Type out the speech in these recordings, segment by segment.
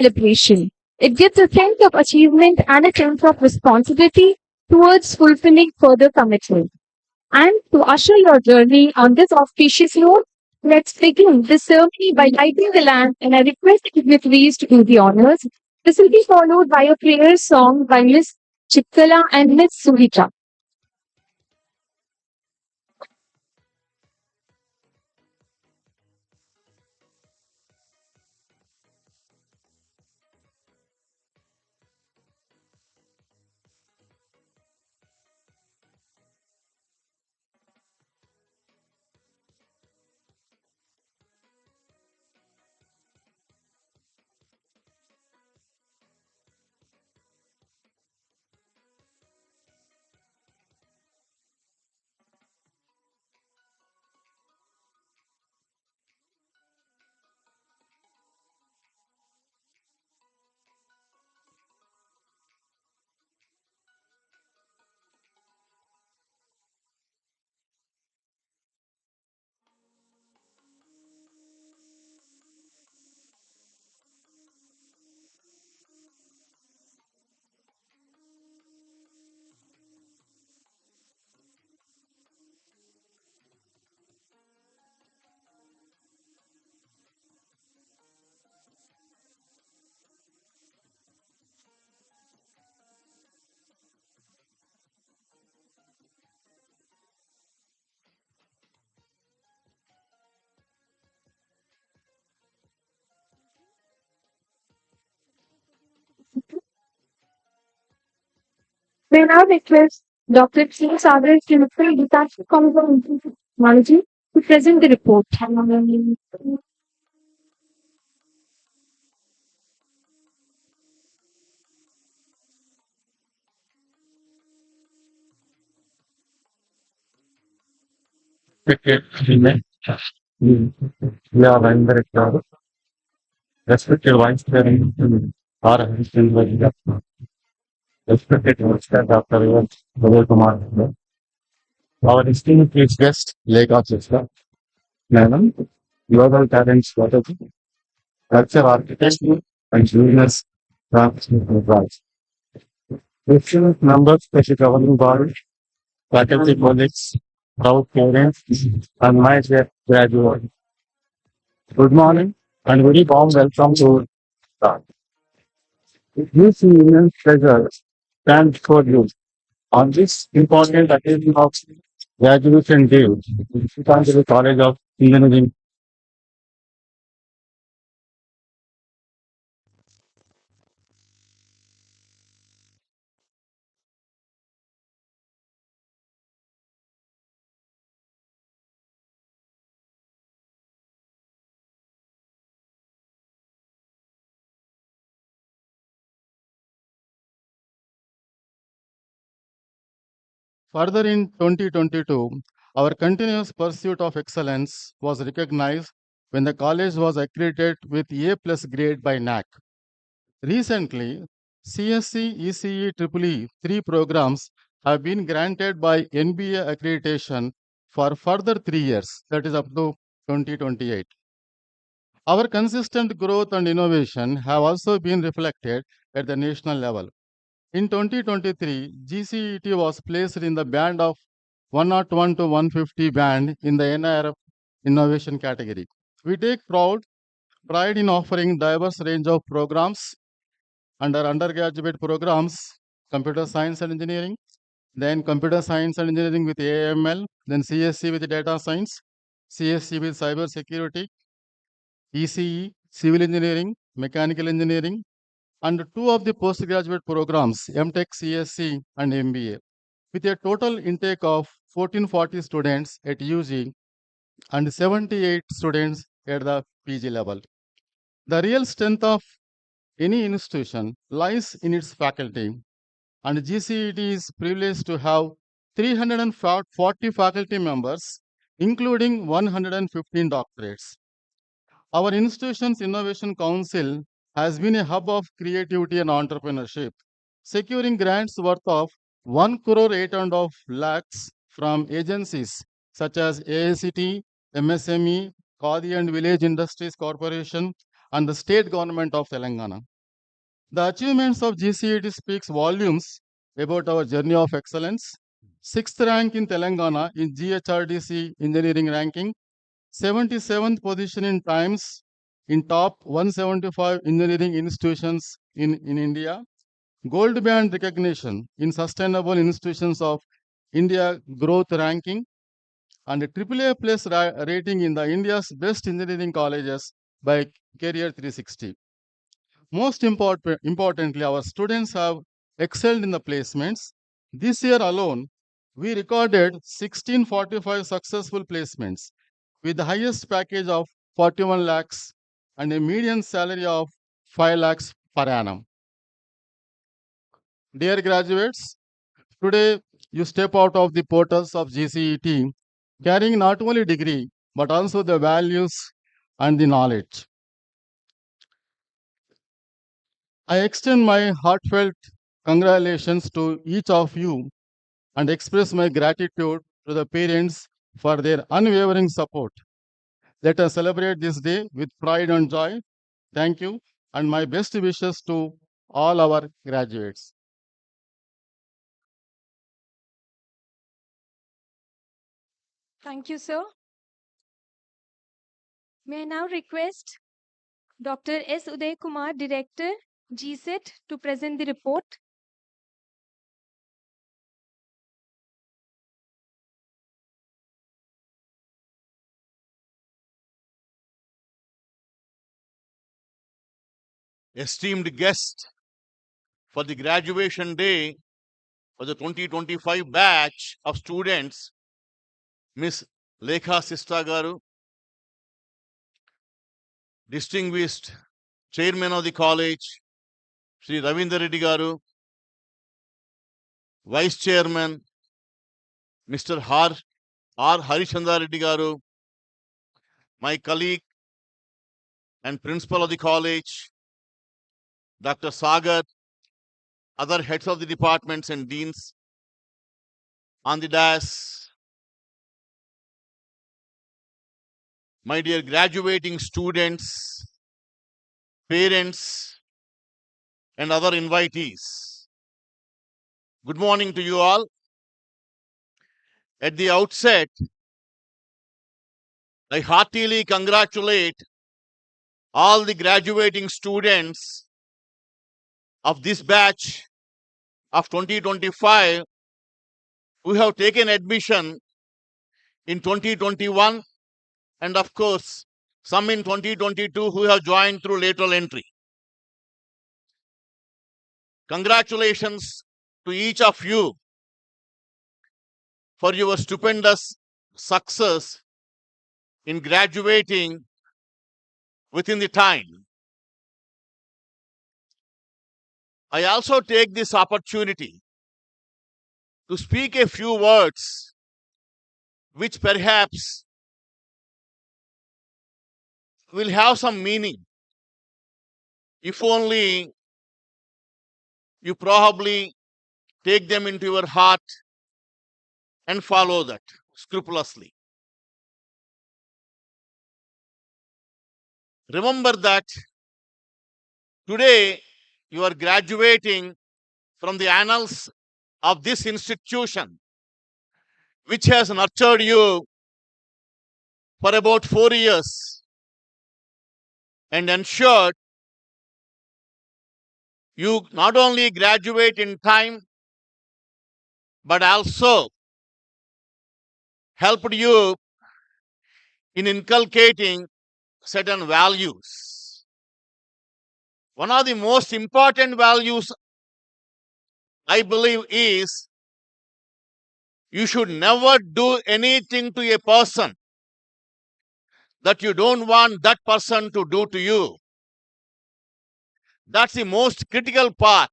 celebration. It gives a sense of achievement and a sense of responsibility towards fulfilling further commitment. And to usher your journey on this auspicious note, let's begin the ceremony by lighting the lamp, and I request dignitaries to do the honors. This will be followed by a prayer song by Miss Chitkala and Miss Suhita. We now request Dr. Singh Sagar Chinookar, Detached Committee Technology, to present the report. Cricket, we are running the record. Respected Vice Chairman, R. Harish, respected Minister Dr. Vijay Kumar, our distinguished guest, Lekha Chitra, Madam, Global Talent Strategy, Culture Architecture, and Juniors Transmission Prize. Distinguished members, special governing body, faculty colleagues, proud parents, and my dear graduates. Good morning and very warm welcome to start. This immense pleasure stands for you on this important occasion of graduation day, Gitanjali College of Engineering. Further, in 2022, our continuous pursuit of excellence was recognized when the college was accredited with A plus grade by NAC. Recently, CSC, ECE, EEE, three programs have been granted by NBA accreditation for further 3 years, that is up to 2028. Our consistent growth and innovation have also been reflected at the national level. In 2023, GCET was placed in the band of 101 to 150 band in the NIRF innovation category. We take pride in offering diverse range of programs under undergraduate programs, computer science and engineering, then computer science and engineering with AML, then CSC with data science, CSC with cyber security, ECE, civil engineering, mechanical engineering, and two of the postgraduate programs, MTech CSC and MBA, with a total intake of 1440 students at UG and 78 students at the PG level. The real strength of any institution lies in its faculty, and GCET is privileged to have 340 faculty members, including 115 doctorates. Our institution's Innovation Council has been a hub of creativity and entrepreneurship, securing grants worth of 1 crore 800 lakhs from agencies such as AICT, MSME, Khadi and Village Industries Corporation, and the state government of Telangana. The achievements of GCET speaks volumes about our journey of excellence. 6th rank in Telangana in GHRDC engineering ranking, 77th position in Times in top 175 engineering institutions in India, gold band recognition in sustainable institutions of India growth ranking, and a AAA plus rating in the India's best engineering colleges by Career 360. Most importantly, our students have excelled in the placements. This year alone, we recorded 1645 successful placements with the highest package of 41 lakhs and a median salary of 5 lakhs per annum. Dear graduates, today you step out of the portals of GCET carrying not only degree but also the values and the knowledge. I extend my heartfelt congratulations to each of you and express my gratitude to the parents for their unwavering support. Let us celebrate this day with pride and joy. Thank you, and my best wishes to all our graduates. Thank you, sir. May I now request Dr. S. Uday Kumar, Director, GSET, to present the report. Esteemed guest for the graduation day for the 2025 batch of students, Miss Lekha Sista Garu, distinguished chairman of the college, Sri Ravindra Reddy Garu, vice chairman, Mr. R. Harichandra Reddy Garu, my colleague and principal of the college, Dr. Sagar, other heads of the departments and deans on the dais, my dear graduating students, parents, and other invitees. Good morning to you all. At the outset, I heartily congratulate all the graduating students of this batch of 2025 who have taken admission in 2021 and of course some in 2022 who have joined through lateral entry. Congratulations to each of you for your stupendous success in graduating within the time. I also take this opportunity to speak a few words which perhaps will have some meaning if only you probably take them into your heart and follow that scrupulously. Remember that today you are graduating from the annals of this institution, which has nurtured you for about 4 years and ensured you not only graduate in time, but also helped you in inculcating certain values. One of the most important values, I believe, is you should never do anything to a person that you don't want that person to do to you. That's the most critical part.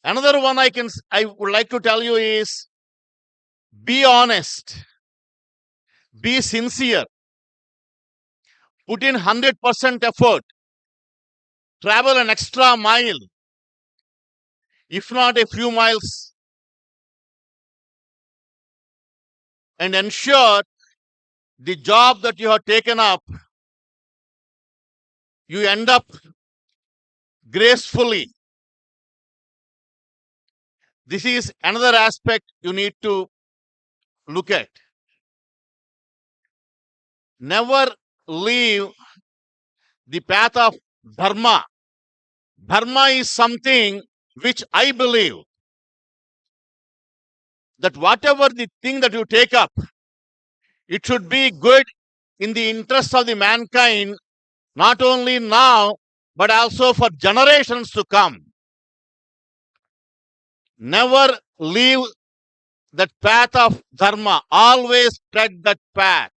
Another one I would like to tell you is be honest, be sincere, put in 100% effort, travel an extra mile, if not a few miles, and ensure the job that you have taken up, you end up gracefully. This is another aspect you need to look at. Never leave the path of dharma. Dharma is something which I believe that whatever the thing that you take up, it should be good in the interest of the mankind, not only now, but also for generations to come. Never leave that path of dharma. Always tread that path.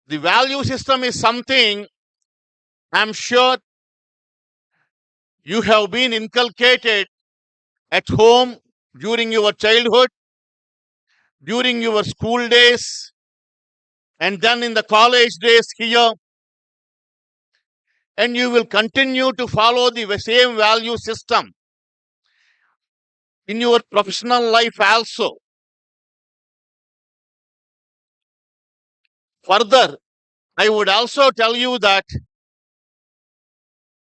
The value system is something I'm sure you have been inculcated at home during your childhood, during your school days, and then in the college days here. And you will continue to follow the same value system in your professional life also. Further, I would also tell you that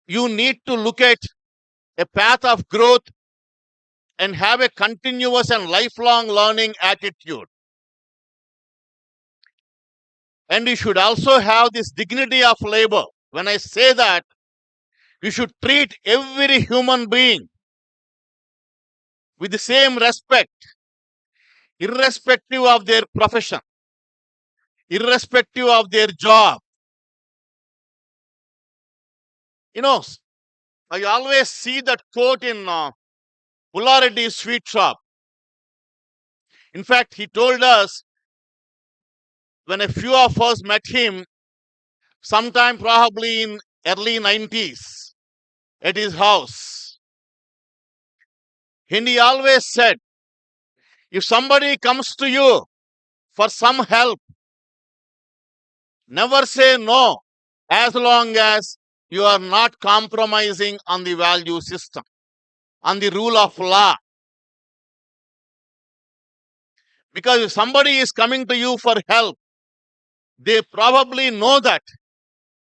you need to look at a path of growth and have a continuous and lifelong learning attitude. And you should also have this dignity of labor. When I say that, you should treat every human being with the same respect, irrespective of their profession, irrespective of their job. You know, I always see that quote in Pulareddy's sweet shop. In fact, he told us when a few of us met him, sometime probably in early 90s, at his house. And he always said, if somebody comes to you for some help, never say no as long as you are not compromising on the value system, on the rule of law. Because if somebody is coming to you for help, they probably know that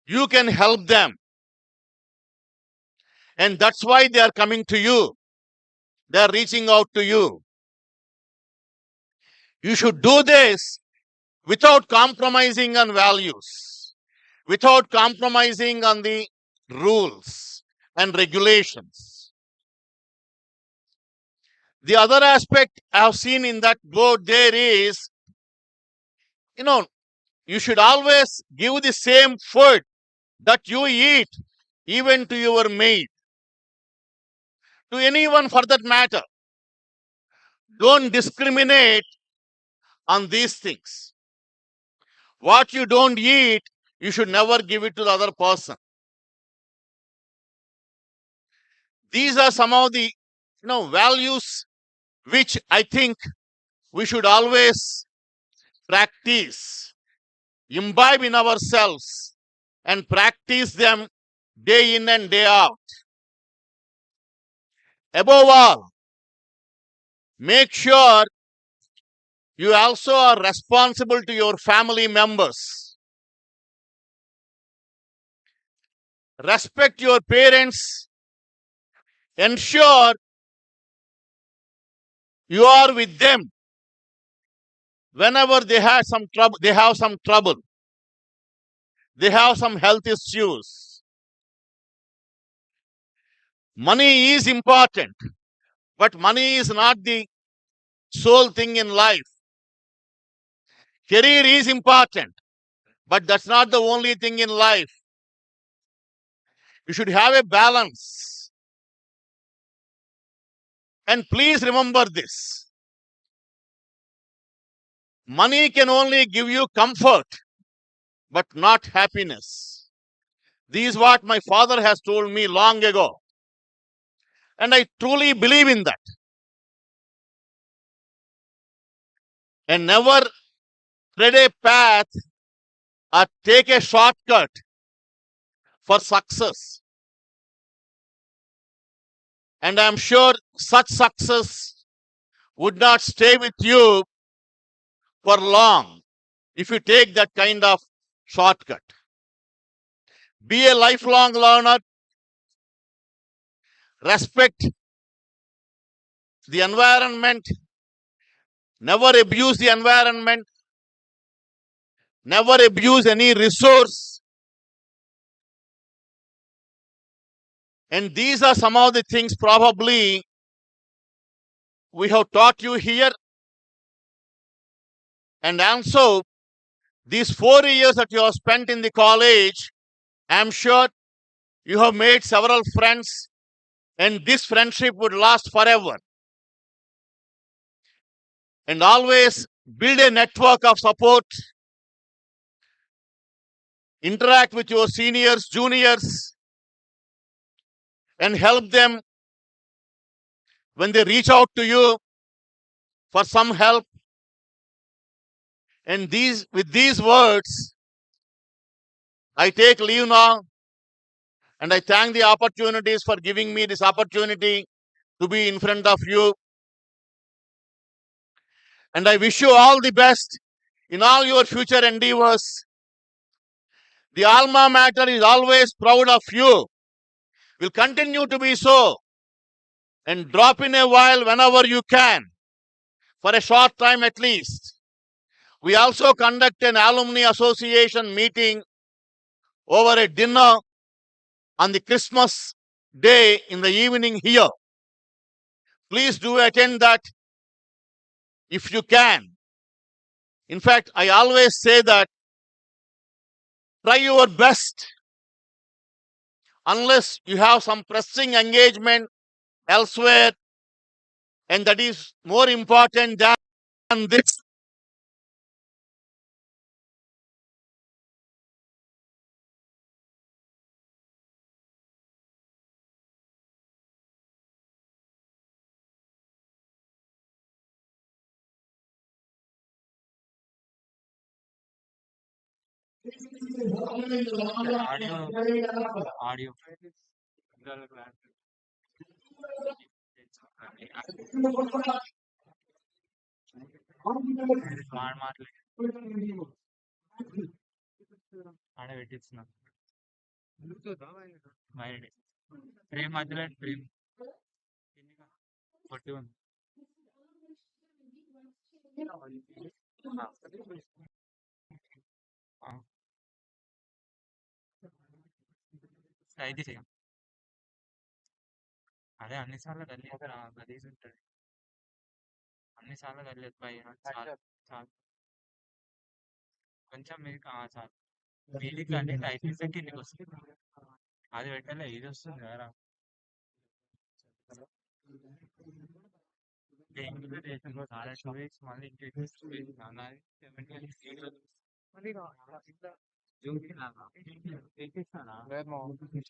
you can help them. And that's why they are coming to you. They are reaching out to you. You should do this without compromising on values, without compromising on the rules and regulations. The other aspect I have seen in that board there is, you should always give the same food that you eat, even to your maid, to anyone for that matter. Don't discriminate on these things. What you don't eat, you should never give it to the other person. These are some of the values which I think we should always practice, imbibe in ourselves, and practice them day in and day out. Above all, make sure you also are responsible to your family members. Respect your parents. Ensure you are with them whenever they have some trouble. They have some health issues. Money is important, but money is not the sole thing in life. Career is important, but that's not the only thing in life. You should have a balance. And please remember this. Money can only give you comfort, but not happiness. This is what my father has told me long ago. And I truly believe in that. And never tread a path or take a shortcut for success. And I'm sure such success would not stay with you for long if you take that kind of shortcut. Be a lifelong learner. Respect the environment. Never abuse the environment. Never abuse any resource. And these are some of the things probably we have taught you here. And also, these 4 years that you have spent in the college, I am sure you have made several friends, and this friendship would last forever. And always build a network of support. Interact with your seniors, juniors, and help them when they reach out to you for some help. And with these words, I take leave now, and I thank the opportunities for giving me this opportunity to be in front of you. And I wish you all the best in all your future endeavors. The alma mater is always proud of you, will continue to be so, and drop in a while whenever you can, for a short time at least. We also conduct an alumni association meeting over a dinner on the Christmas day in the evening here. Please do attend that if you can. In fact, I always say that try your best. Unless you have some pressing engagement elsewhere, and that is more important than this. Audio ఆడ పెట్టించిన ప్రేమ్ మధ్యలో ప్రేమ్ కొట్టి ఉంది అయితే చేయం అదే అన్నిసార్లు గలీజ్ గలీజ్ ఉంటుంది అన్నిసార్లు గలీజ్ పై చాలు చాలు కొంచెం మీకు చాలు మీదికి అంటే టైటిల్స్ కిందికి వస్తుంది అది పెట్టలే ఇది వస్తుంది కదా చాలా 2 weeks మళ్ళీ ఇంక 2 weeks అన్నది 17 మళ్ళీ జూమ్ ఎక్కిస్తానా అట్లే ఉంటుంది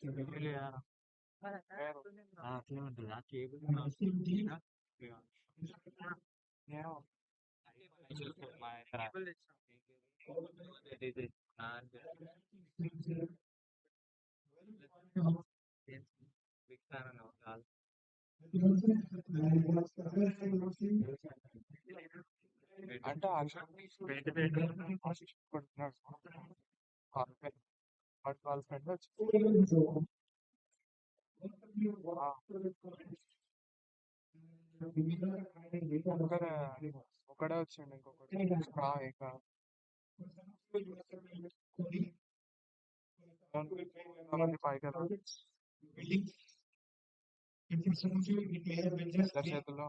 ఆ కేబుల్ అంటే వాళ్ళ ఫ్రెండ్ వచ్చి ఒకడే వచ్చిండు ఇంకొకటి ఇంకా పైకి అందరి చేతుల్లో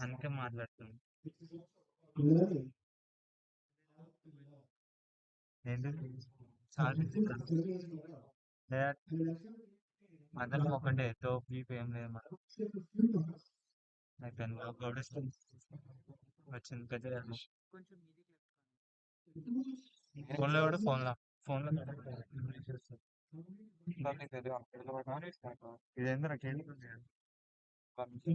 అందుకే మాట్లాడుతుంది ఏంటంటే అందరం ఒకటే తోపు గీపు ఏం లేదు మనం అయిపోయింది గౌడస్తుంది వచ్చింది పెద్ద ఫోన్లో కూడా ఫోన్లో దాన్ని తెలియదు నిలబడ్డా ఇదేంద్ర కేంద్రం అన్న ఓకే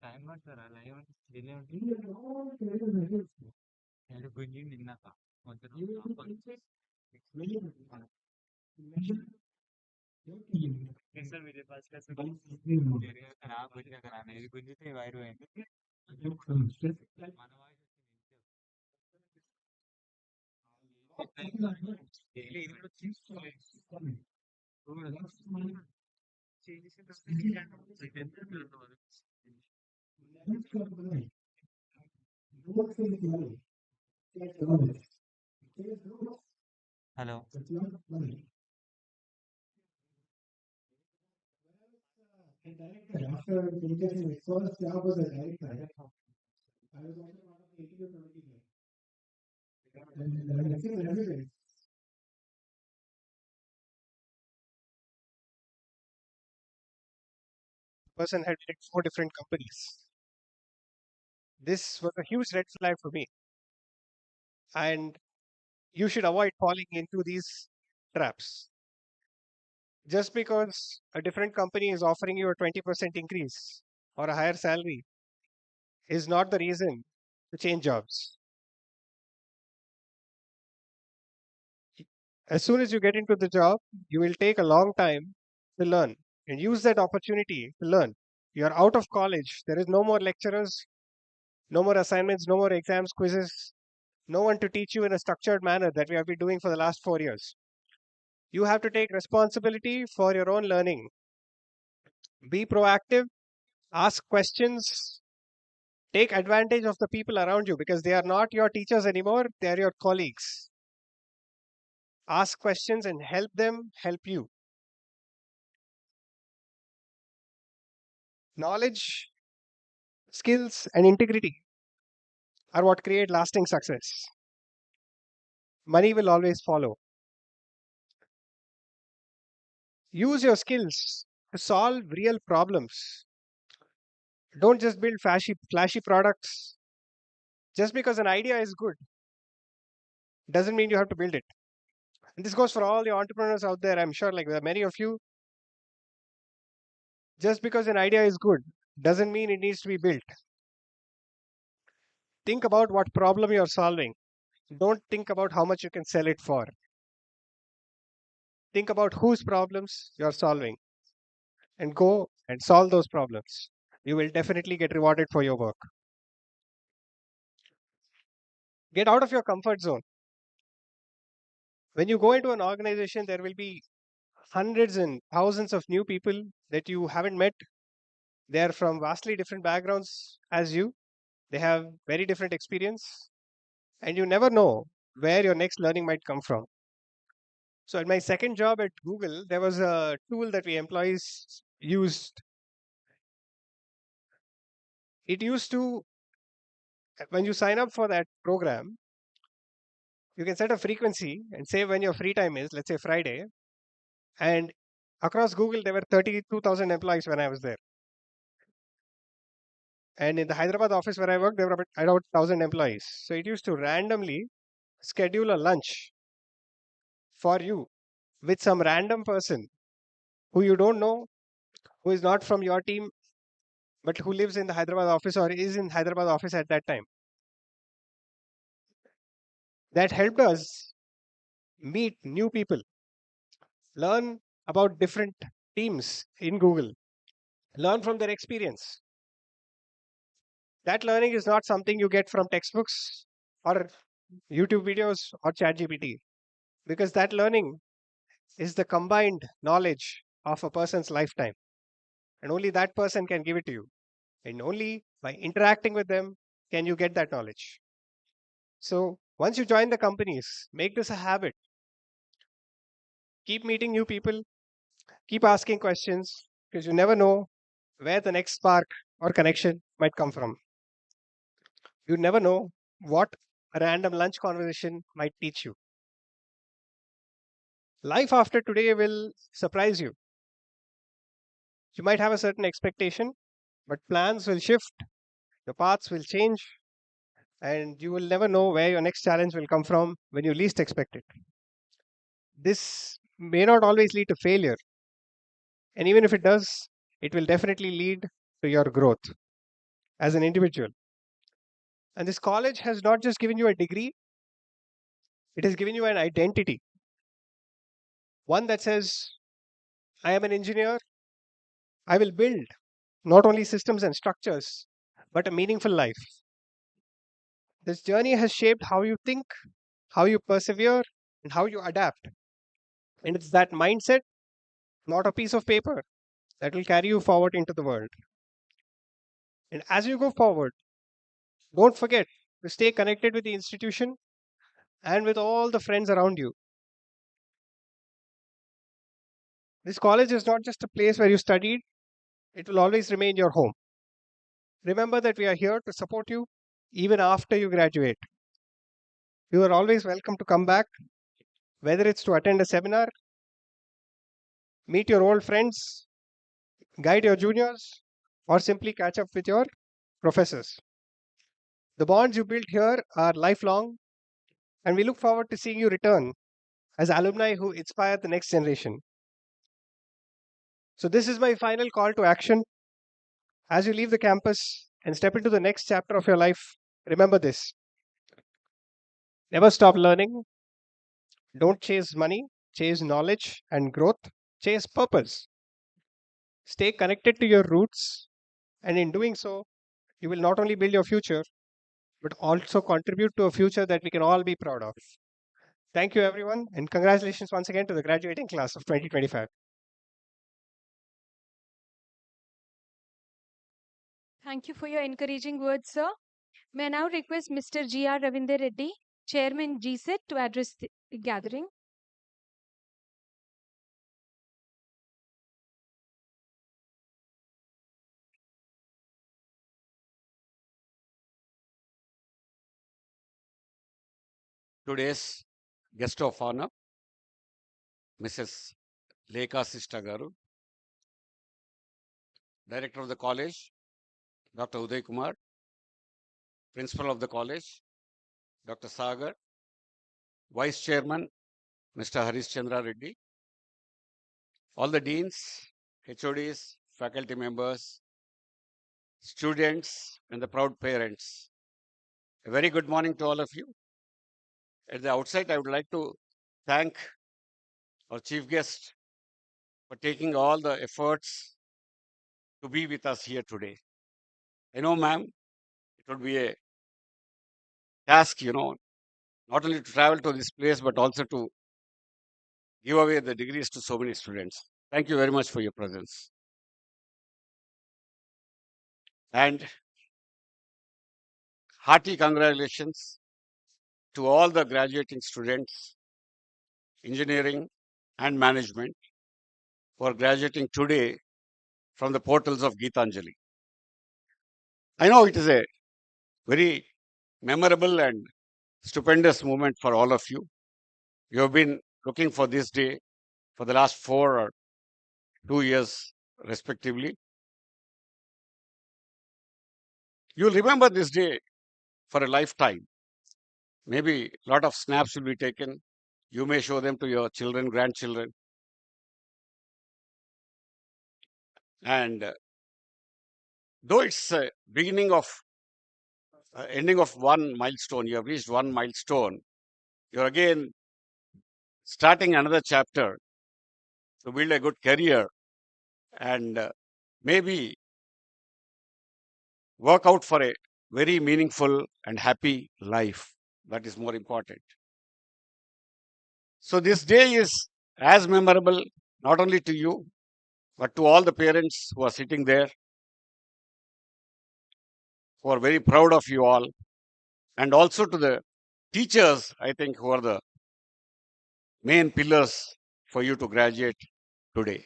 టైం పడతారా లైవ్ డిలే ఉంటుంది నేను గుంజిండి ఇందాక సార్ మీరు ఫస్ట్ క్లాస్ రా గుంజినాక రాను ఇది గుంజితే వైరు అయింది మన వాయిస్ డైలీ ఇది కూడా hello After education, his first job was a director. I was also part of the 80 to 20 guy. And I think residents. Person had like 4 different companies. This was a huge red flag for me. And you should avoid falling into these traps. Just because a different company is offering you a 20% increase or a higher salary is not the reason to change jobs. As soon as you get into the job, you will take a long time to learn and use that opportunity to learn. You are out of college. There is no more lecturers, no more assignments, no more exams, quizzes, no one to teach you in a structured manner that we have been doing for the last 4 years. You have to take responsibility for your own learning. Be proactive, ask questions, take advantage of the people around you because they are not your teachers anymore, they are your colleagues. Ask questions and help them help you. Knowledge, skills, and integrity are what create lasting success. Money will always follow. Use your skills to solve real problems. Don't just build flashy products. Just because an idea is good doesn't mean you have to build it. And this goes for all the entrepreneurs out there. I'm sure, like there are many of you. Just because an idea is good doesn't mean it needs to be built. Think about what problem you're solving. Don't think about how much you can sell it for. Think about whose problems you're solving and go and solve those problems. You will definitely get rewarded for your work. Get out of your comfort zone. When you go into an organization, there will be hundreds and thousands of new people that you haven't met. They are from vastly different backgrounds as you. They have very different experience. And you never know where your next learning might come from. So at my second job at Google, there was a tool that we employees used. It used to, when you sign up for that program, you can set a frequency and say when your free time is, let's say Friday. And across Google, there were 32,000 employees when I was there. And in the Hyderabad office where I worked, there were about 1,000 employees. So it used to randomly schedule a lunch for you with some random person who you don't know, who is not from your team, but who lives in the Hyderabad office or is in Hyderabad office at that time. That helped us meet new people, learn about different teams in Google, learn from their experience. That learning is not something you get from textbooks or YouTube videos or ChatGPT, because that learning is the combined knowledge of a person's lifetime, and only that person can give it to you. And only by interacting with them can you get that knowledge. So once you join the companies, make this a habit. Keep meeting new people, keep asking questions, because you never know where the next spark or connection might come from. You never know what a random lunch conversation might teach you. Life after today will surprise you. You might have a certain expectation, but plans will shift, your paths will change, and you will never know where your next challenge will come from when you least expect it. This may not always lead to failure, and even if it does, it will definitely lead to your growth as an individual. And this college has not just given you a degree, it has given you an identity. One that says, I am an engineer, I will build not only systems and structures, but a meaningful life. This journey has shaped how you think, how you persevere, and how you adapt. And it's that mindset, not a piece of paper, that will carry you forward into the world. And as you go forward, don't forget to stay connected with the institution and with all the friends around you. This college is not just a place where you studied, it will always remain your home. Remember that we are here to support you even after you graduate. You are always welcome to come back, whether it's to attend a seminar, meet your old friends, guide your juniors, or simply catch up with your professors. The bonds you build here are lifelong, and we look forward to seeing you return as alumni who inspire the next generation. So, this is my final call to action. As you leave the campus and step into the next chapter of your life, remember this: never stop learning, don't chase money, chase knowledge and growth, chase purpose. Stay connected to your roots, and in doing so, you will not only build your future, but also contribute to a future that we can all be proud of. Thank you, everyone, and congratulations once again to the graduating class of 2025. Thank you for your encouraging words, sir. May I now request Mr. G.R. Ravinder Reddy, Chairman GSET, to address the gathering. Today's guest of honor, Mrs. Lekha Sista Garu, Director of the college, Dr. Uday Kumar, Principal of the college, Dr. Sagar, Vice Chairman, Mr. Harish Chandra Reddy, all the deans, HODs, faculty members, students, and the proud parents. A very good morning to all of you. At the outset, I would like to thank our chief guest for taking all the efforts to be with us here today. I know, ma'am, it would be a task, not only to travel to this place, but also to give away the degrees to so many students. Thank you very much for your presence. And hearty congratulations to all the graduating students, engineering and management, for graduating today from the portals of Geetanjali. I know it is a very memorable and stupendous moment for all of you. You have been looking for this day for the last 4 or 2 years, respectively. You'll remember this day for a lifetime. Maybe a lot of snaps will be taken, You may show them to your children, grandchildren. And though it's a beginning of ending of one milestone, you have reached one milestone, you're again starting another chapter to build a good career and maybe work out for a very meaningful and happy life. That is more important. So this day is as memorable not only to you, but to all the parents who are sitting there, who are very proud of you all, and also to the teachers, I think, who are the main pillars for you to graduate today.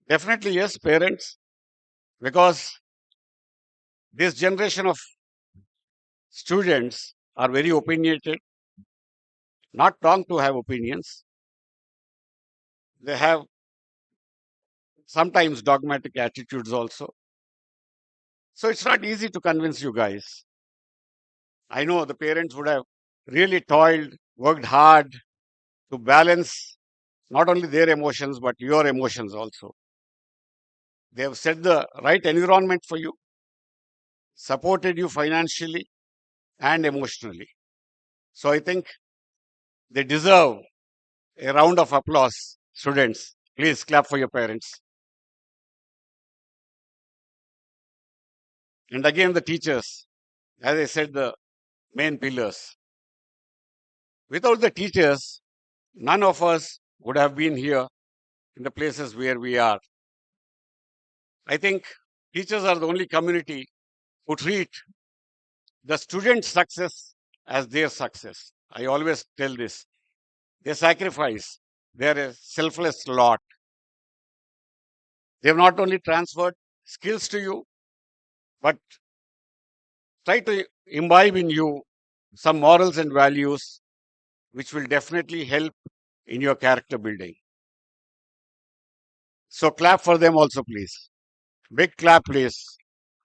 Definitely, yes, parents, because this generation of students are very opinionated, not wrong to have opinions. They have sometimes dogmatic attitudes also. So it's not easy to convince you guys. I know the parents would have really toiled, worked hard to balance not only their emotions, but your emotions also. They have set the right environment for you, supported you financially and emotionally. So I think they deserve a round of applause. Students, please clap for your parents. And again, the teachers, as I said, the main pillars. Without the teachers, none of us would have been here in the places where we are. I think teachers are the only community who treat the student's success as their success. I always tell this. They sacrifice. They're a selfless lot. They have not only transferred skills to you, but try to imbibe in you some morals and values which will definitely help in your character building. So clap for them also, please. Big clap, please.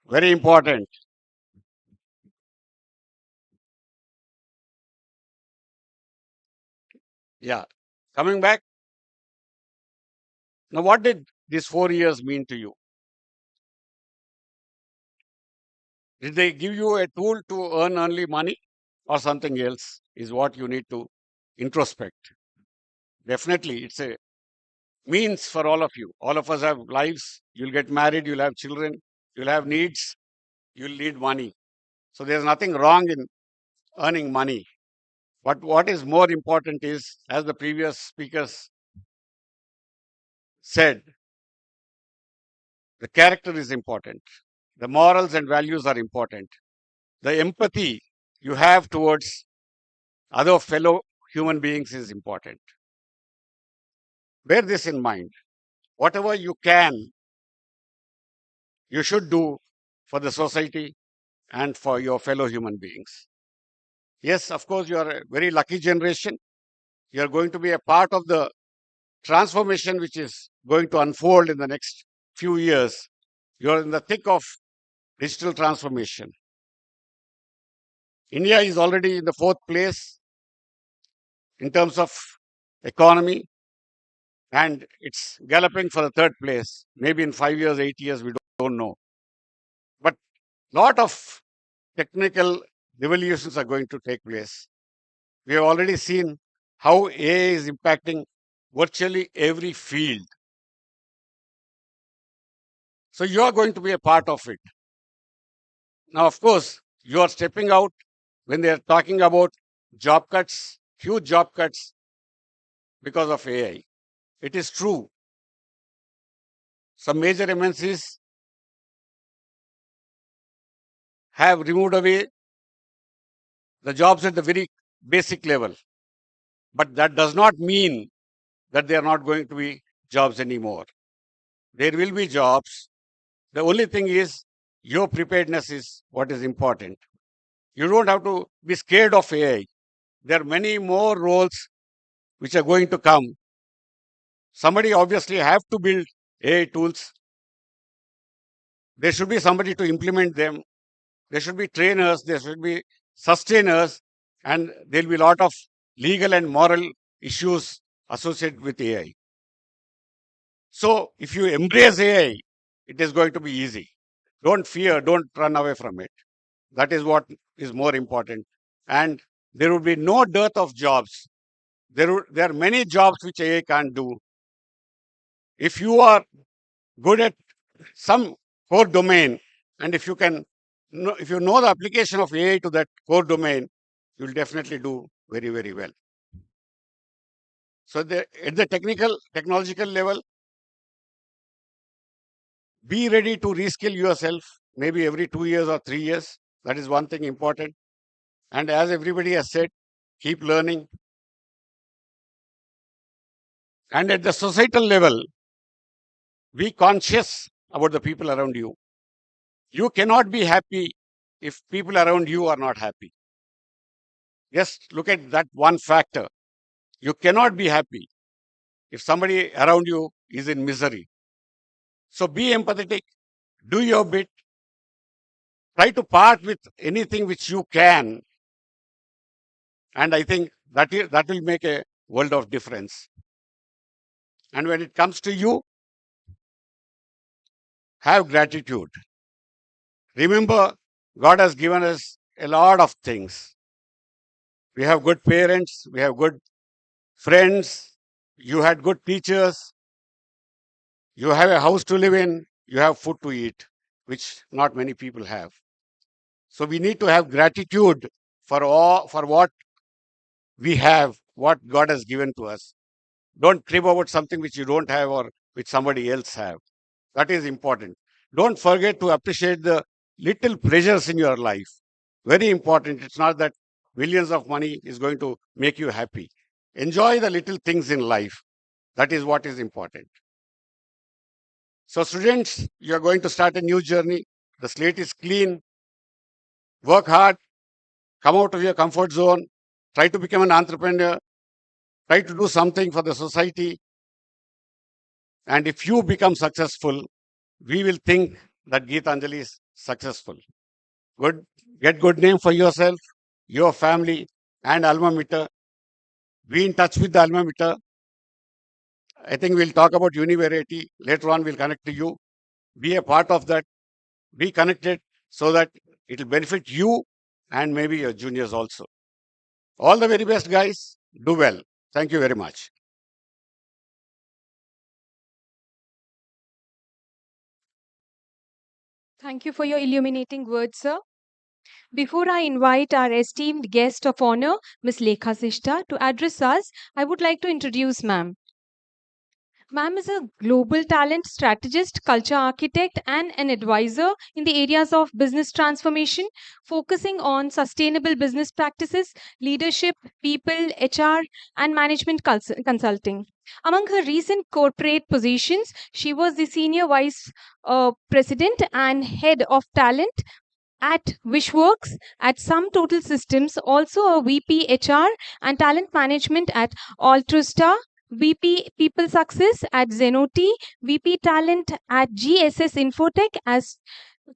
Very important. Yeah. Coming back. Now, what did these 4 years mean to you? Did they give you a tool to earn only money or something else is what you need to introspect. Definitely, it's a means for all of you. All of us have lives. You'll get married, you'll have children, you'll have needs, you'll need money. So there's nothing wrong in earning money. But what is more important is, as the previous speakers said, the character is important. The morals and values are important. The empathy you have towards other fellow human beings is important. Bear this in mind. Whatever you can, you should do for the society and for your fellow human beings. Yes, of course, you are a very lucky generation. You are going to be a part of the transformation which is going to unfold in the next few years. You are in the thick of digital transformation. India is already in the 4th place in terms of economy, and it's galloping for the 3rd place. Maybe in 5 years, 8 years, we don't know. But lot of technical revolutions are going to take place. We have already seen how AI is impacting virtually every field. So you are going to be a part of it. Now, of course, you are stepping out when they are talking about job cuts, huge job cuts because of AI. It is true. Some major MNCs have removed away the jobs at the very basic level. But that does not mean that there are not going to be jobs anymore. There will be jobs. The only thing is your preparedness is what is important. You don't have to be scared of AI. There are many more roles which are going to come. Somebody obviously have to build AI tools. There should be somebody to implement them. There should be trainers, there should be sustainers, and there will be a lot of legal and moral issues associated with AI. So if you embrace AI, it is going to be easy. Don't fear, don't run away from it. That is what is more important. And there will be no dearth of jobs. There are many jobs which AI can't do. If you are good at some core domain, and if you if you know the application of AI to that core domain, you will definitely do very, very well. So at the technological level, be ready to reskill yourself, maybe every 2 years or 3 years. That is one thing important. And as everybody has said, keep learning. And at the societal level, be conscious about the people around you. You cannot be happy if people around you are not happy. Just look at that one factor. You cannot be happy if somebody around you is in misery. So be empathetic, do your bit, try to part with anything which you can. And I think that will make a world of difference. And when it comes to you, have gratitude. Remember, God has given us a lot of things. We have good parents, we have good friends, you had good teachers, you have a house to live in, you have food to eat, which not many people have. So we need to have gratitude for what we have, what God has given to us. Don't crib about something which you don't have or which somebody else have. That is important. Don't forget to appreciate the little pleasures in your life. Very important. It's not that millions of money is going to make you happy. Enjoy the little things in life. That is what is important. So students, you are going to start a new journey. The slate is clean. Work hard. Come out of your comfort zone. Try to become an entrepreneur. Try to do something for the society. And if you become successful, we will think that Geetanjali is successful. Good. Get good name for yourself, your family, and alma mater. Be in touch with the alma mater. I think we'll talk about Univariety. Later on, we'll connect to you. Be a part of that. Be connected so that it will benefit you and maybe your juniors also. All the very best, guys. Do well. Thank you very much. Thank you for your illuminating words, sir. Before I invite our esteemed guest of honor, Ms. Lekha Sishta, to address us, I would like to introduce ma'am. Ma'am is a global talent strategist, culture architect, and an advisor in the areas of business transformation, focusing on sustainable business practices, leadership, people, HR, and management consulting. Among her recent corporate positions, she was the senior vice president and head of talent at Wishworks, at Sum Total Systems, also a VP HR and talent management at Altrusta, VP People Success at Zenoti, VP Talent at GSS Infotech as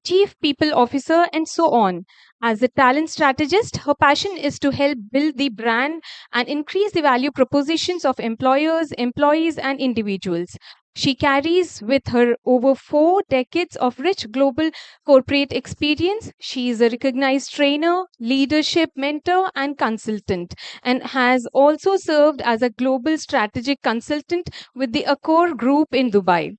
Chief People Officer, and so on. As a talent strategist, her passion is to help build the brand and increase the value propositions of employers, employees, and individuals. She carries with her over 4 decades of rich global corporate experience. She is a recognized trainer, leadership mentor, and consultant, and has also served as a global strategic consultant with the Accor Group in Dubai.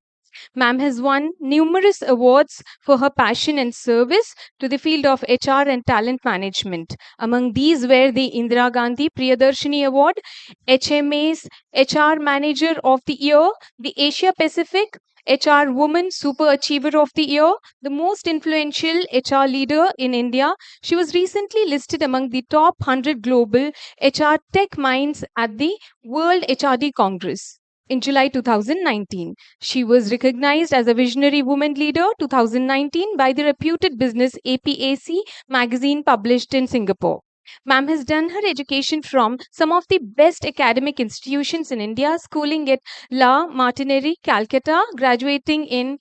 Ma'am has won numerous awards for her passion and service to the field of HR and talent management. Among these were the Indira Gandhi Priyadarshini Award, HMA's HR Manager of the Year, the Asia Pacific HR Woman Super Achiever of the Year, the most influential HR leader in India. She was recently listed among the top 100 global HR tech minds at the World HRD Congress in July 2019. She was recognized as a Visionary Woman Leader 2019 by the reputed business APAC magazine published in Singapore. Ma'am has done her education from some of the best academic institutions in India, schooling at La Martineri, Calcutta, graduating in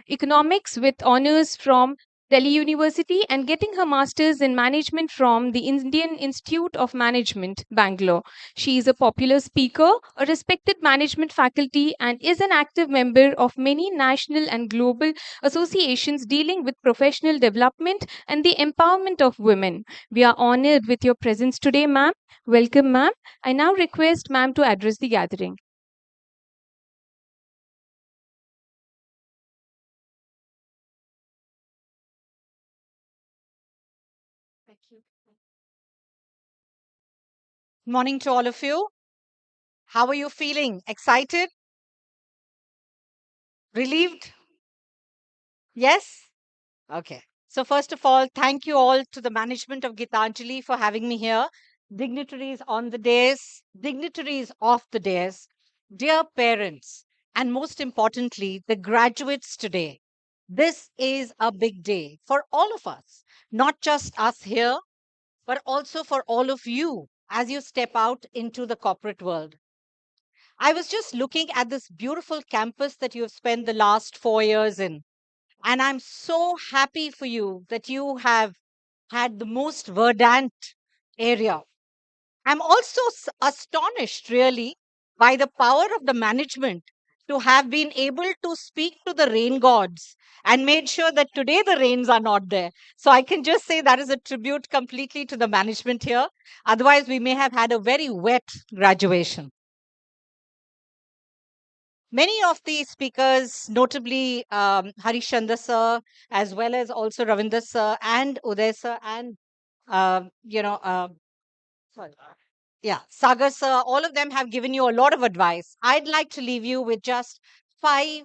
economics with honors from Delhi University, and getting her master's in management from the Indian Institute of Management, Bangalore. She is a popular speaker, a respected management faculty, and is an active member of many national and global associations dealing with professional development and the empowerment of women. We are honored with your presence today, ma'am. Welcome, ma'am. I now request ma'am to address the gathering. Thank you. Morning to all of you. How are you feeling? Excited? Relieved? Yes? Okay. So, first of all, thank you all to the management of Gitanjali for having me here. Dignitaries on the dais, dignitaries off the dais, dear parents, and most importantly, the graduates today. This is a big day for all of us, not just us here, but also for all of you as you step out into the corporate world. I was just looking at this beautiful campus that you have spent the last 4 years in. And I'm so happy for you that you have had the most verdant area. I'm also astonished, really, by the power of the management to have been able to speak to the rain gods and made sure that today the rains are not there. So I can just say that is a tribute completely to the management here. Otherwise, we may have had a very wet graduation. Many of the speakers, notably Harish Chandra sir, as well as also Ravinder sir and Uday sir and sorry, yeah, Sagar sir, all of them have given you a lot of advice. I'd like to leave you with just 5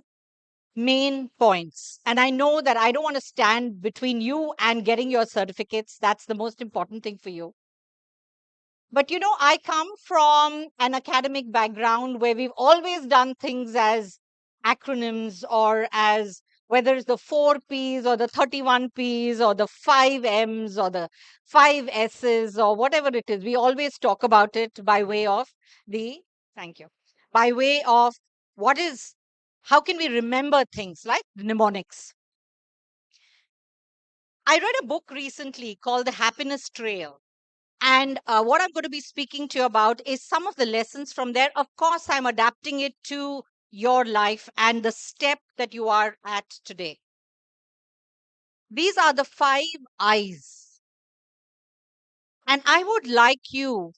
main points. And I know that I don't want to stand between you and getting your certificates. That's the most important thing for you. But I come from an academic background where we've always done things as acronyms or as whether it's the 4 P's or the 31 P's or the 5 M's or the 5 S's or whatever it is. We always talk about it by way of thank you, by way of how can we remember things like mnemonics. I read a book recently called The Happiness Trail. And what I'm going to be speaking to you about is some of the lessons from there. Of course, I'm adapting it to your life and the step that you are at today. These are the 5 I's. And I would like you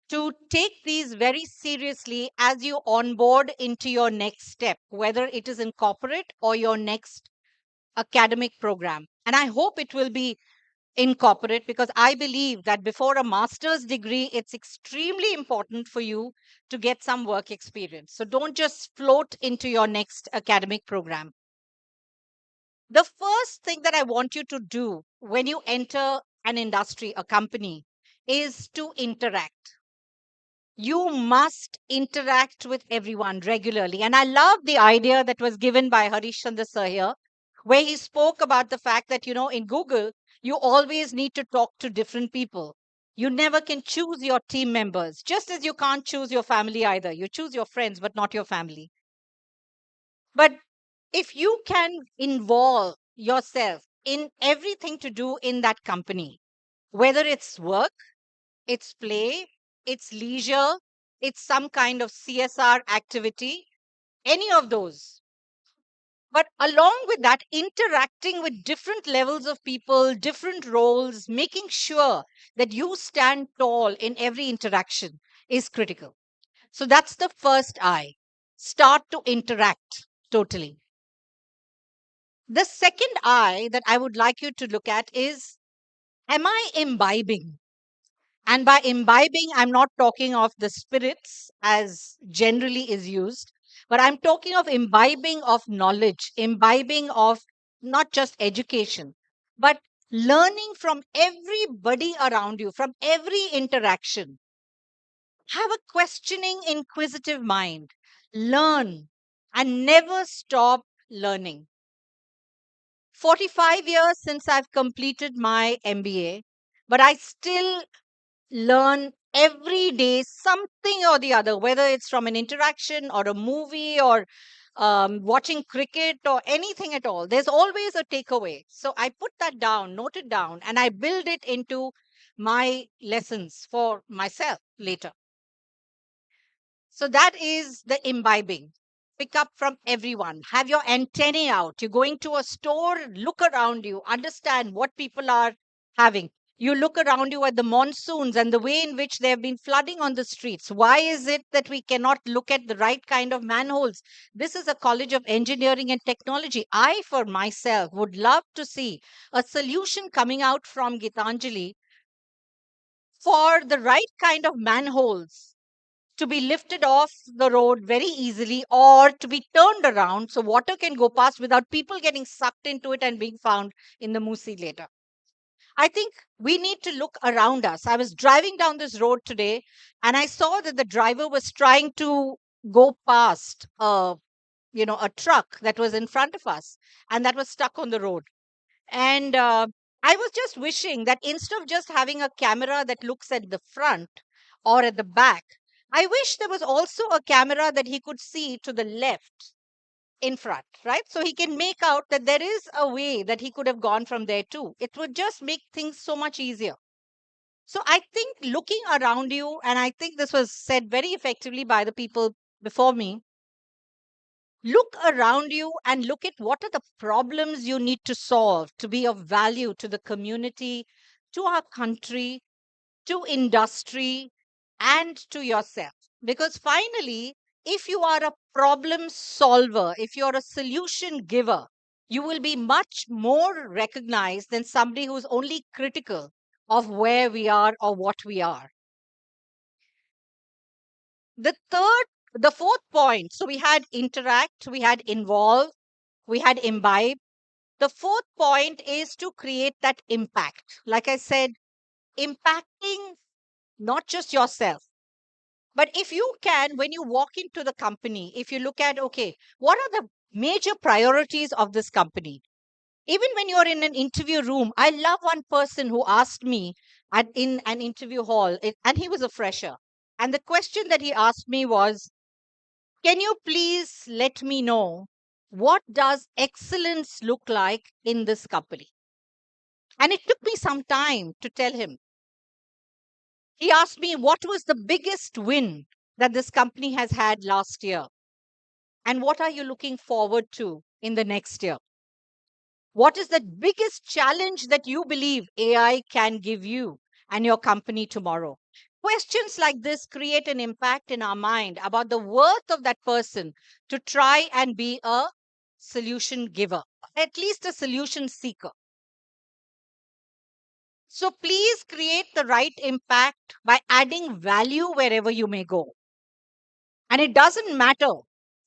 to take these very seriously as you onboard into your next step, whether it is in corporate or your next academic program. And I hope it will be incorporate because I believe that before a master's degree, it's extremely important for you to get some work experience. So don't just float into your next academic program. The first thing that I want you to do when you enter an industry, a company, is to interact. You must interact with everyone regularly. And I love the idea that was given by Harish Chandra sir here, where he spoke about the fact that, in Google, you always need to talk to different people. You never can choose your team members, just as you can't choose your family either. You choose your friends, but not your family. But if you can involve yourself in everything to do in that company, whether it's work, it's play, it's leisure, it's some kind of CSR activity, any of those. But along with that, interacting with different levels of people, different roles, making sure that you stand tall in every interaction is critical. So that's the first I. Start to interact totally. The second I that I would like you to look at is, am I imbibing? And by imbibing, I'm not talking of the spirits as generally is used, but I'm talking of imbibing of knowledge, imbibing of not just education, but learning from everybody around you, from every interaction. Have a questioning, inquisitive mind. Learn and never stop learning. 45 years since I've completed my MBA, but I still learn every day something or the other, whether it's from an interaction or a movie or watching cricket or anything at all. There's always a takeaway. So I put that down, note it down, and I build it into my lessons for myself later. So that is the imbibing. Pick up from everyone. Have your antennae out. You're going to a store, look around you, understand what people are having. You look around you at the monsoons and the way in which they have been flooding on the streets. Why is it that we cannot look at the right kind of manholes? This is a college of engineering and technology. I, for myself, would love to see a solution coming out from Gitanjali for the right kind of manholes to be lifted off the road very easily or to be turned around so water can go past without people getting sucked into it and being found in the Musi later. I think we need to look around us. I was driving down this road today and I saw that the driver was trying to go past a truck that was in front of us and that was stuck on the road. And I was just wishing that instead of just having a camera that looks at the front or at the back, I wish there was also a camera that he could see to the left in front, right? So he can make out that there is a way that he could have gone from there too. It would just make things so much easier. So I think looking around you, and I think this was said very effectively by the people before me, look around you and look at what are the problems you need to solve to be of value to the community, to our country, to industry, and to yourself. Because finally, if you are a problem solver, if you're a solution giver, you will be much more recognized than somebody who's only critical of where we are or what we are. The fourth point, so we had interact, we had involve, we had imbibe. The fourth point is to create that impact. Like I said, impacting not just yourself, but if you can, when you walk into the company, if you look at, okay, what are the major priorities of this company? Even when you're in an interview room, I love one person who asked me in an interview hall, and he was a fresher. And the question that he asked me was, can you please let me know what does excellence look like in this company? And it took me some time to tell him. He asked me what was the biggest win that this company has had last year? And what are you looking forward to in the next year? What is the biggest challenge that you believe AI can give you and your company tomorrow? Questions like this create an impact in our mind about the worth of that person to try and be a solution giver, at least a solution seeker. So please create the right impact by adding value wherever you may go. And it doesn't matter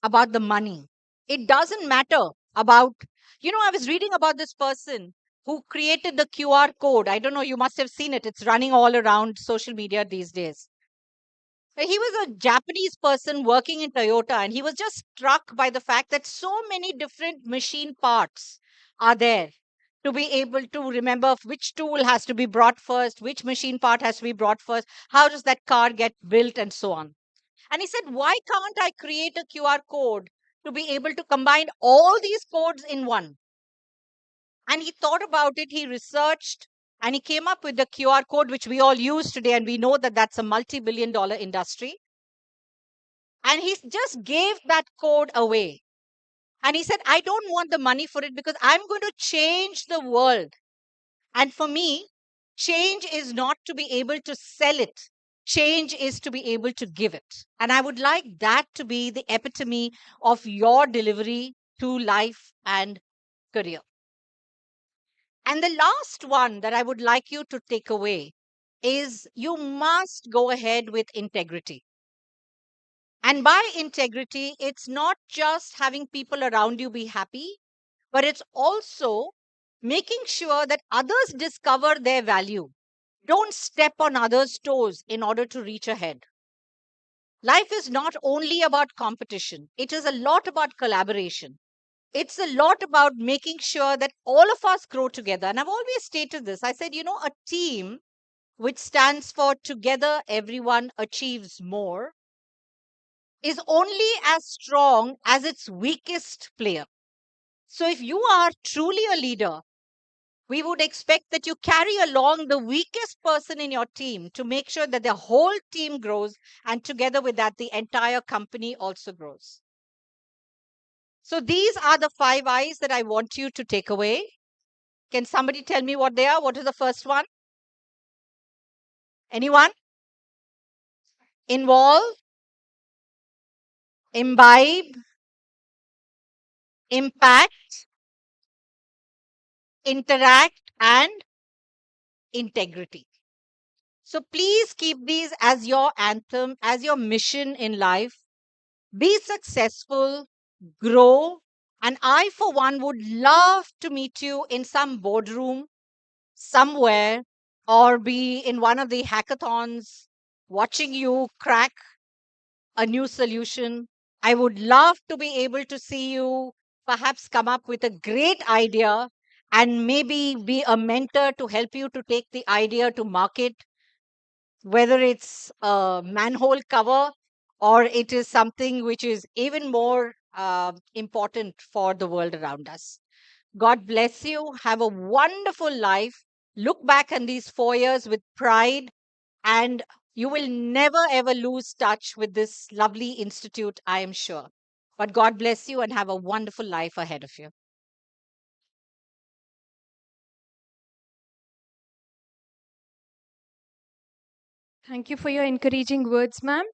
about the money. It doesn't matter about, I was reading about this person who created the QR code. I don't know, you must have seen it. It's running all around social media these days. He was a Japanese person working in Toyota, and he was just struck by the fact that so many different machine parts are there to be able to remember which tool has to be brought first, which machine part has to be brought first, how does that car get built, and so on. And he said, why can't I create a QR code to be able to combine all these codes in one? And he thought about it, he researched, and he came up with the QR code, which we all use today. And we know that that's a multi-billion-dollar industry. And he just gave that code away. And he said, I don't want the money for it because I'm going to change the world. And for me, change is not to be able to sell it. Change is to be able to give it. And I would like that to be the epitome of your delivery to life and career. And the last one that I would like you to take away is you must go ahead with integrity. And by integrity, it's not just having people around you be happy, but it's also making sure that others discover their value. Don't step on others' toes in order to reach ahead. Life is not only about competition, it is a lot about collaboration. It's a lot about making sure that all of us grow together. And I've always stated this. I said, a team which stands for together everyone achieves more is only as strong as its weakest player. So if you are truly a leader, we would expect that you carry along the weakest person in your team to make sure that the whole team grows, and together with that, the entire company also grows. So these are the 5 I's that I want you to take away. Can somebody tell me what they are? What is the first one? Anyone? Involve, imbibe, impact, interact, and integrity. So please keep these as your anthem, as your mission in life. Be successful, grow, and I, for one, would love to meet you in some boardroom somewhere or be in one of the hackathons watching you crack a new solution. I would love to be able to see you perhaps come up with a great idea and maybe be a mentor to help you to take the idea to market, whether it's a manhole cover or it is something which is even more important for the world around us. God bless you. Have a wonderful life. Look back on these 4 years with pride, and you will never ever lose touch with this lovely institute, I am sure. But God bless you and have a wonderful life ahead of you. Thank you for your encouraging words, ma'am.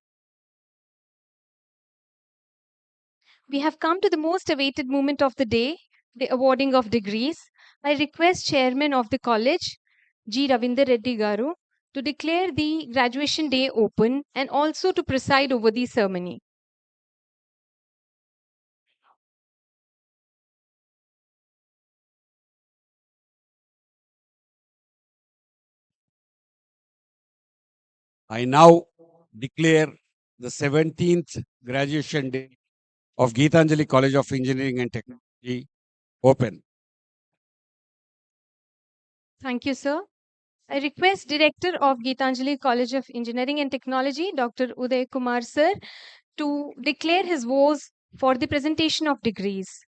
We have come to the most awaited moment of the day, the awarding of degrees. I request Chairman of the College, G. Ravinder Reddy Garu, to declare the graduation day open and also to preside over the ceremony. I now declare the 17th graduation day of Geetanjali College of Engineering and Technology open. Thank you, sir. I request Director of Geetanjali College of Engineering and Technology, Dr. Uday Kumar sir, to declare his vows for the presentation of degrees.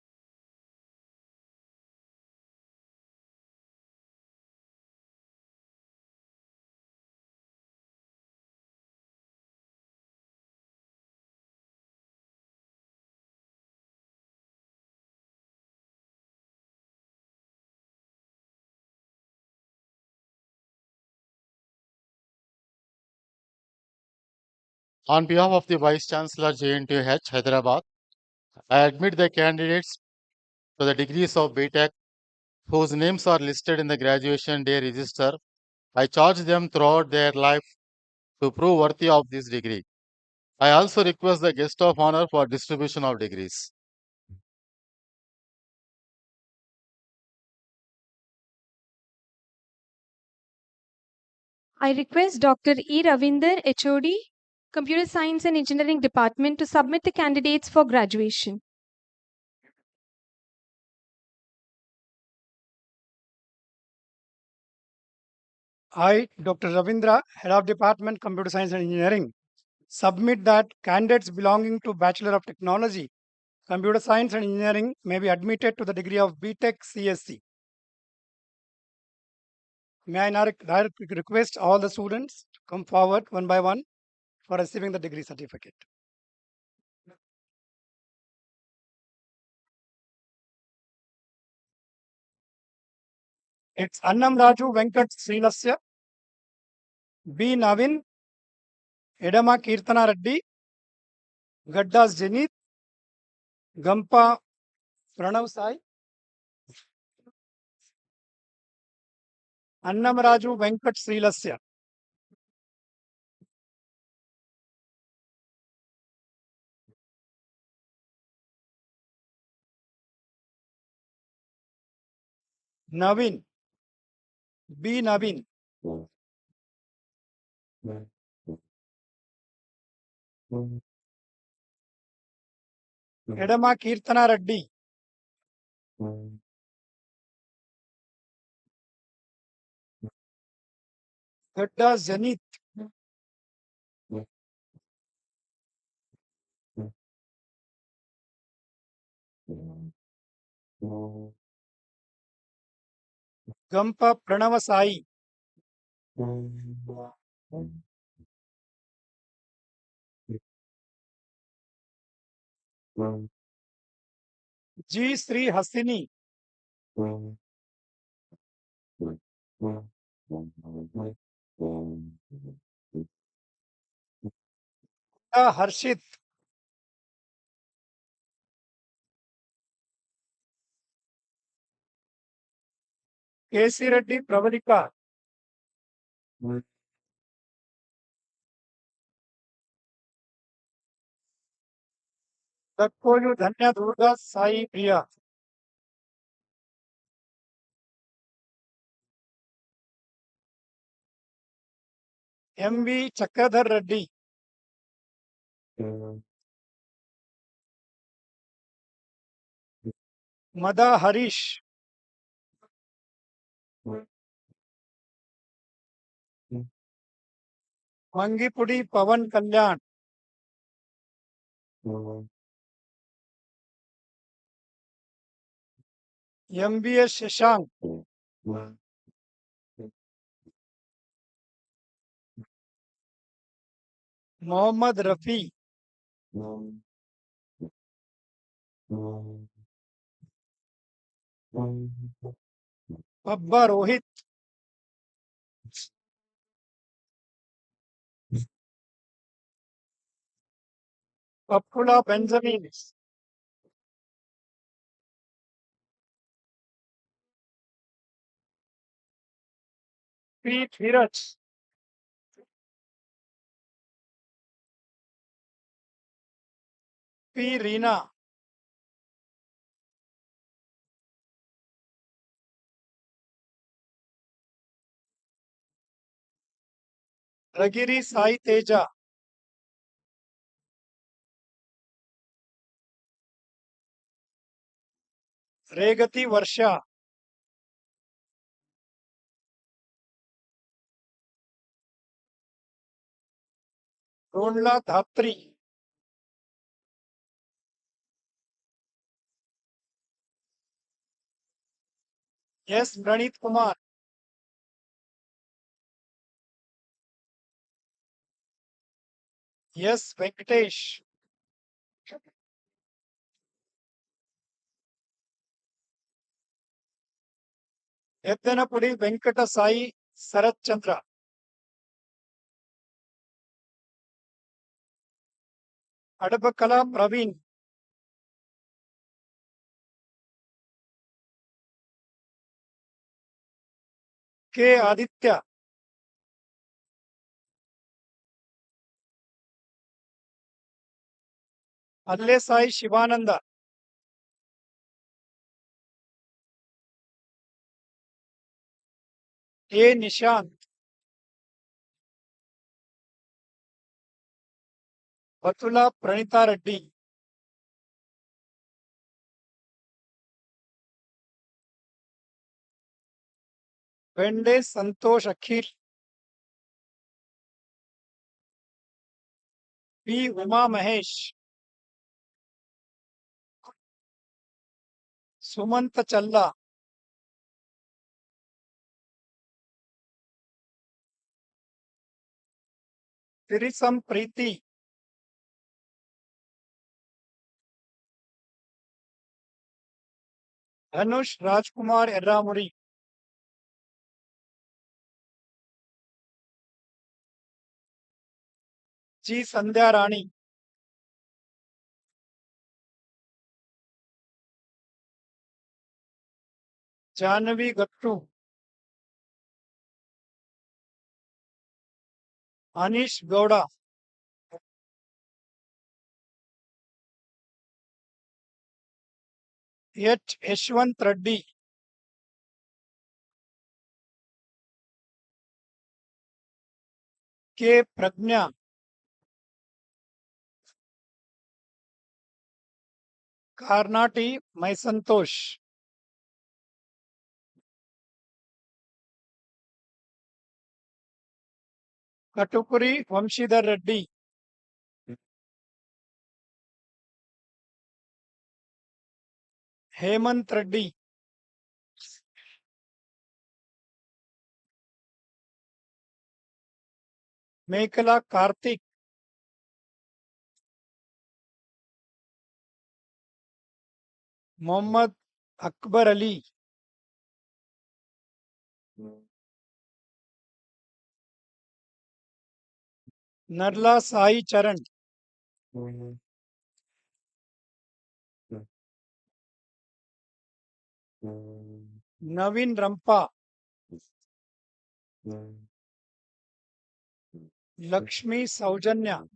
On behalf of the Vice Chancellor JNTH Hyderabad, I admit the candidates to the degrees of BTech whose names are listed in the graduation day register. I charge them throughout their life to prove worthy of this degree. I also request the guest of honor for distribution of degrees. I request Dr. E. Ravinder, HOD, Computer Science and Engineering Department, to submit the candidates for graduation. I, Dr. Ravindra, Head of Department Computer Science and Engineering, submit that candidates belonging to Bachelor of Technology, Computer Science and Engineering may be admitted to the degree of BTech CSC. May I now request all the students to come forward one by one for receiving the degree certificate. It's Annam Raju Venkat Srilasya, B. Navin, Edama Kirtana Reddy, Gaddas Jenith, Gampa Pranav Sai, Annam Raju Venkat Srilasya. Navin, B. Navin, Edama Kirtana Reddy, Gaddas Jenith, Gampa Pranava Sai, G Sri Hasini, Harshit, Kesireddy Pravalika, Dakkolu Dhanya Durga Sai Priya, MV Chakradhar Reddy, Mada Harish, Mangipudi Pawan Kalyan, MBS Shashank, Mohammed Rafi, Pabba Rohit, Pappula Benjamin, P Dheeraj, P Reena, Ragiri Sai Teja, Regati Varsha, Rondla Dhatri, S Praneeth Kumar, S Venkatesh, Yeddanapudi Venkata Sai Sharath Chandra, Adapakala Praveen, K Aditya, Alle Sai Shivananda, A Nishanth, Batula Pranithareddy, Vende Santosh Akhil, P Uma Mahesh, Sumantha Challa, Tirisam Preethi, Dhanush Raj Kumar Erramuri, G Sandhyarani, Jahnavi Gattu, Anish Gowda, H Yashwanth Reddy, K Pragna, Karnati Mai Santosh, Katukuri Vamshidhar Reddy, Hemant Reddy, Mekala Karthik, Mohammad Akbar Ali, Narla Sai Charan, Navin Rampa, Lakshmi Saujanya,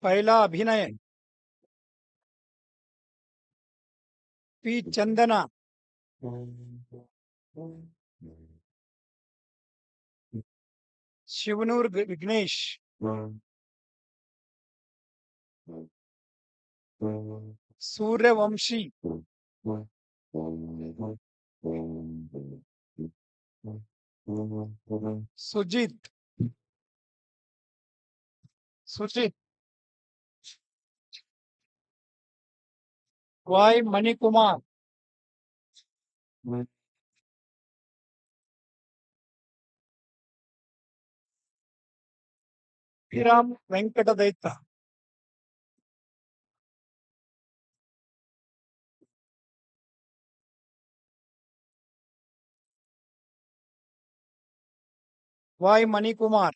Paila Abhinay, P. Chandana, Shivanur Vignesh, Surya Vamshi, Sujit, Sujit, Y. Manikumar, Piram Venkatadaita, Y. Manikumar,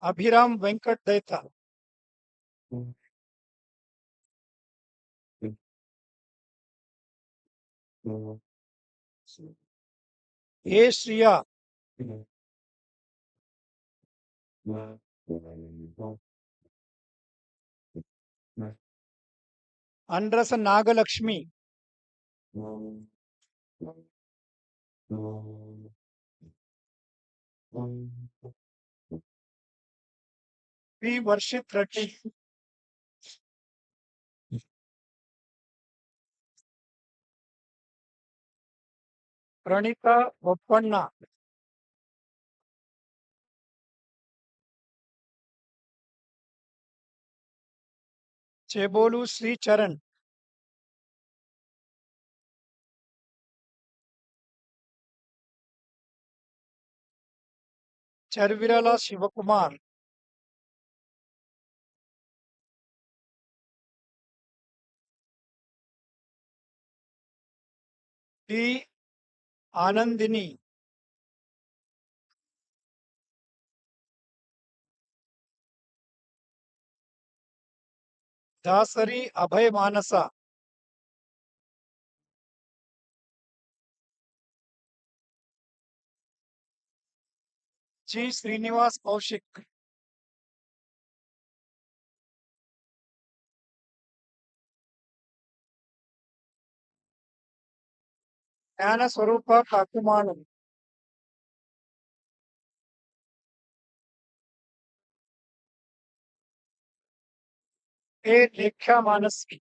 Abhiram Venkat Daita, A. Shriya, Andrasa Nagalakshmi, P. Varshit Reddy, Pranita Boppanna, Chebolu Sri Charan, Charvirala Shivakumar, P. Anandini, Dasari Abhay Manasa, G. Srinivas Kaushik, Jnana Swarupa Kakumanam, A. Lekha Manasi,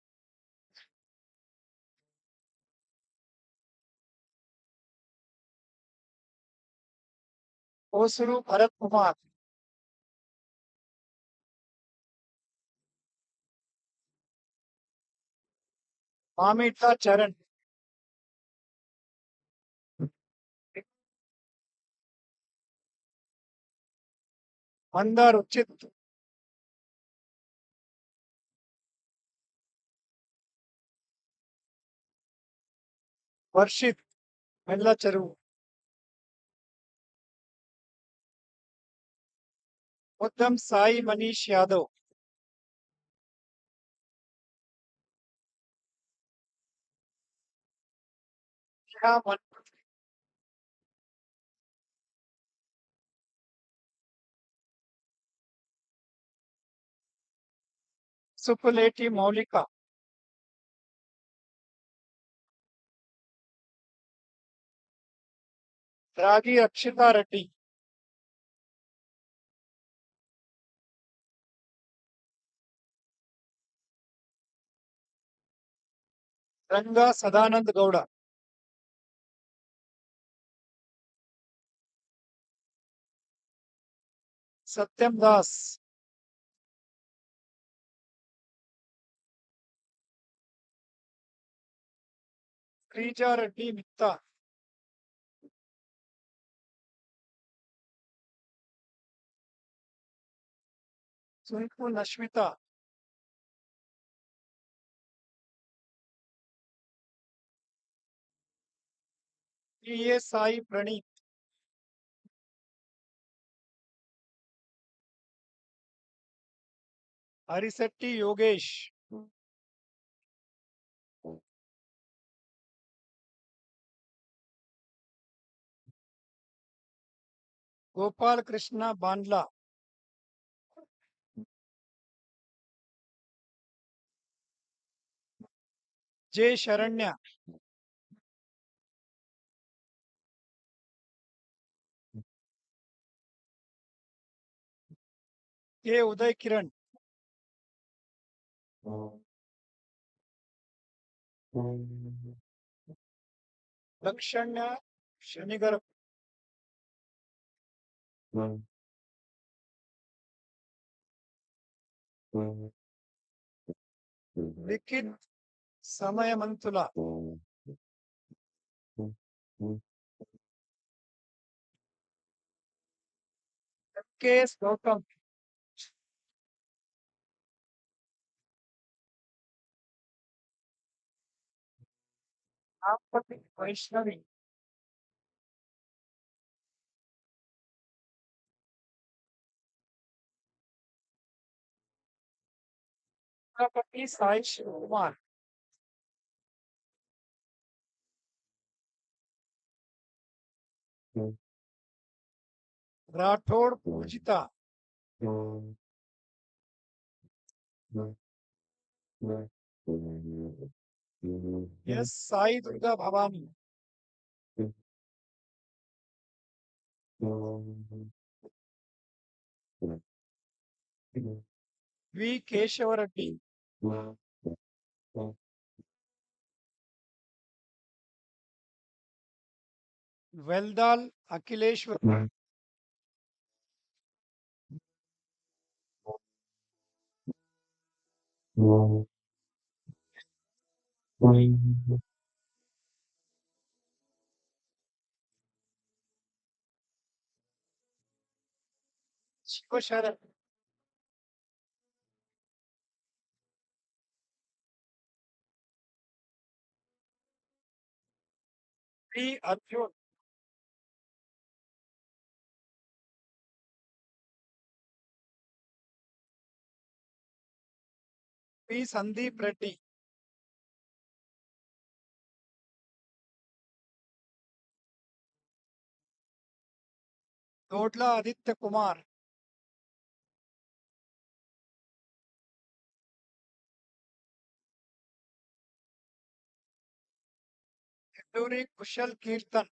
Osuru Bharat Kumar, Mamita Charan, Mandar Uchit, Varshit, Mella Charu, Uddam Sai Manish Yadav, Neha Supuleti Maulika, Ragi Akshita Reddy, Ranga Sadanand Gowda, Satyam Das, Srija Reddy Mitta, Sunku Nashmita, P.A. Sai Praneeth, Harisetti Yogesh, Gopal Krishna Bandla, J. Sharanya, K. Uday Kiran, Lakshanya Shanigar, Likit Samayamantula, K. Gautam, Ampati Vaishnavi, Prapati Sai Kumar, Rathod Pujita, S. Sai Durga Bhavani, V. Keshavareddy, Veldal Akhileshwar, Shivasharan, P. Arjun, P. Sandeep Reddy, Dodla Aditya Kumar, Duri Kushal Kirtan,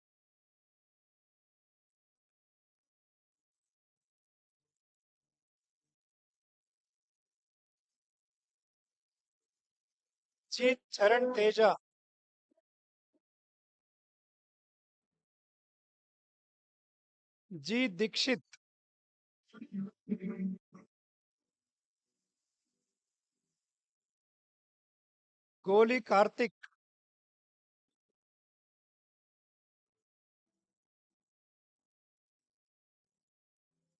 G. Charan Teja, G. Dikshit, Goli Karthik,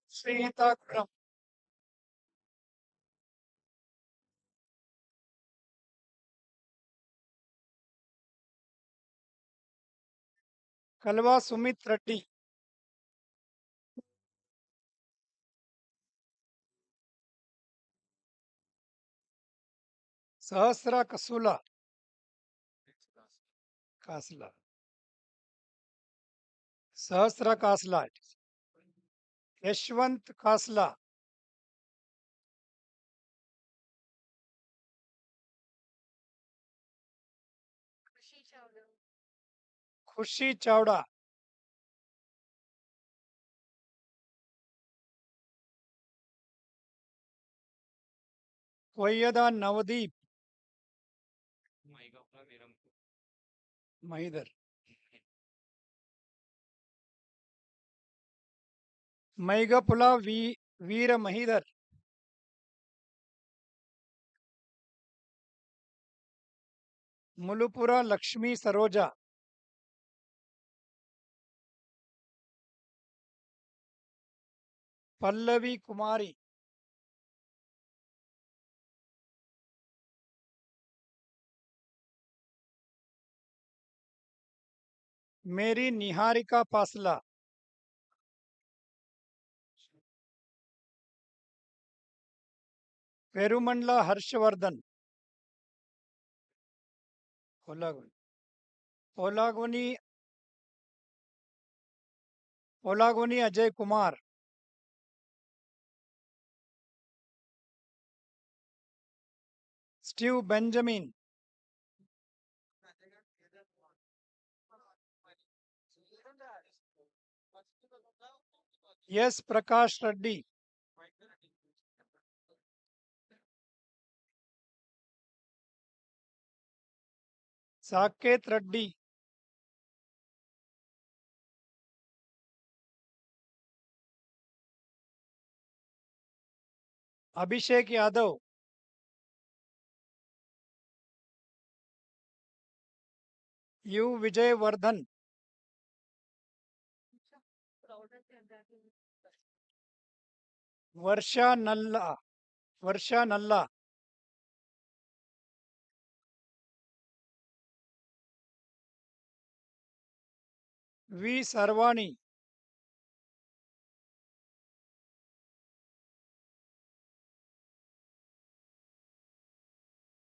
Srihita Kuram, Kalwa Sumit Reddy, Sahasra Kasula, Kasla, Sahasra Kasla, Yashwant Kasla, Khushi Chawda, Koyada Navdeep, Mahidar, Maigapula V. Veer Mahidhar, Mulupura Lakshmi Saroja, Pallavi Kumari, Mary Niharika Pasala, Perumandla Harshavardhan, Olaguni Olaguni Olaguni Ajay Kumar, Steve Benjamin, S Prakash Reddy, Saketh Reddy, Abhishek Yadav, U Vijay Vardhan, Varsha Nalla, V Sarvani,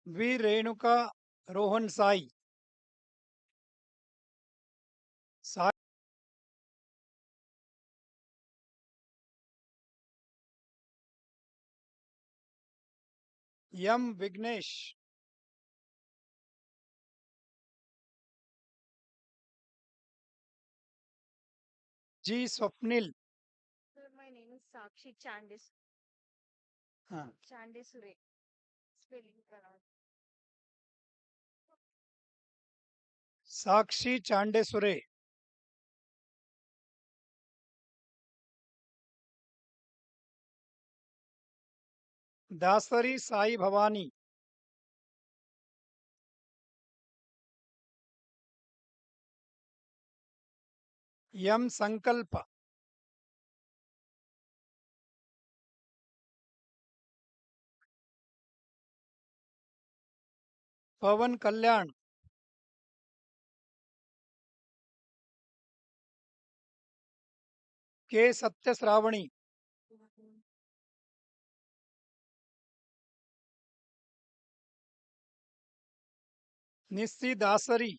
V Renuka Rohan Sai, M Vighnesh, G Swapnil, Sir, my name is Sakshi Chandis. हाँ, Chandesure. Spelling pronounce. साक्षी चांडेसुरे, Dasari Sai Bhavani, M संकल्प, पवन कल्याण, के सत्य श्रावणी, निस्सी Dasari,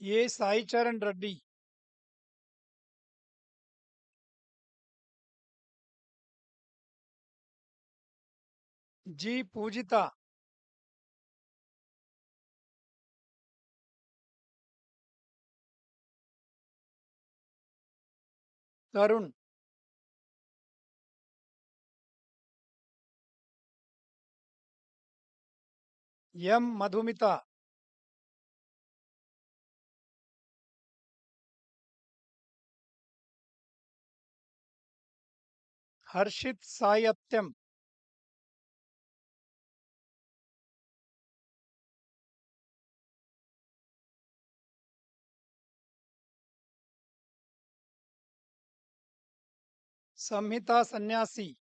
Y Sai Charan Reddy, G Poojitha, Tarun, M Madhumitha, Harshit Sai Atyam, Samhitha Sanyasi,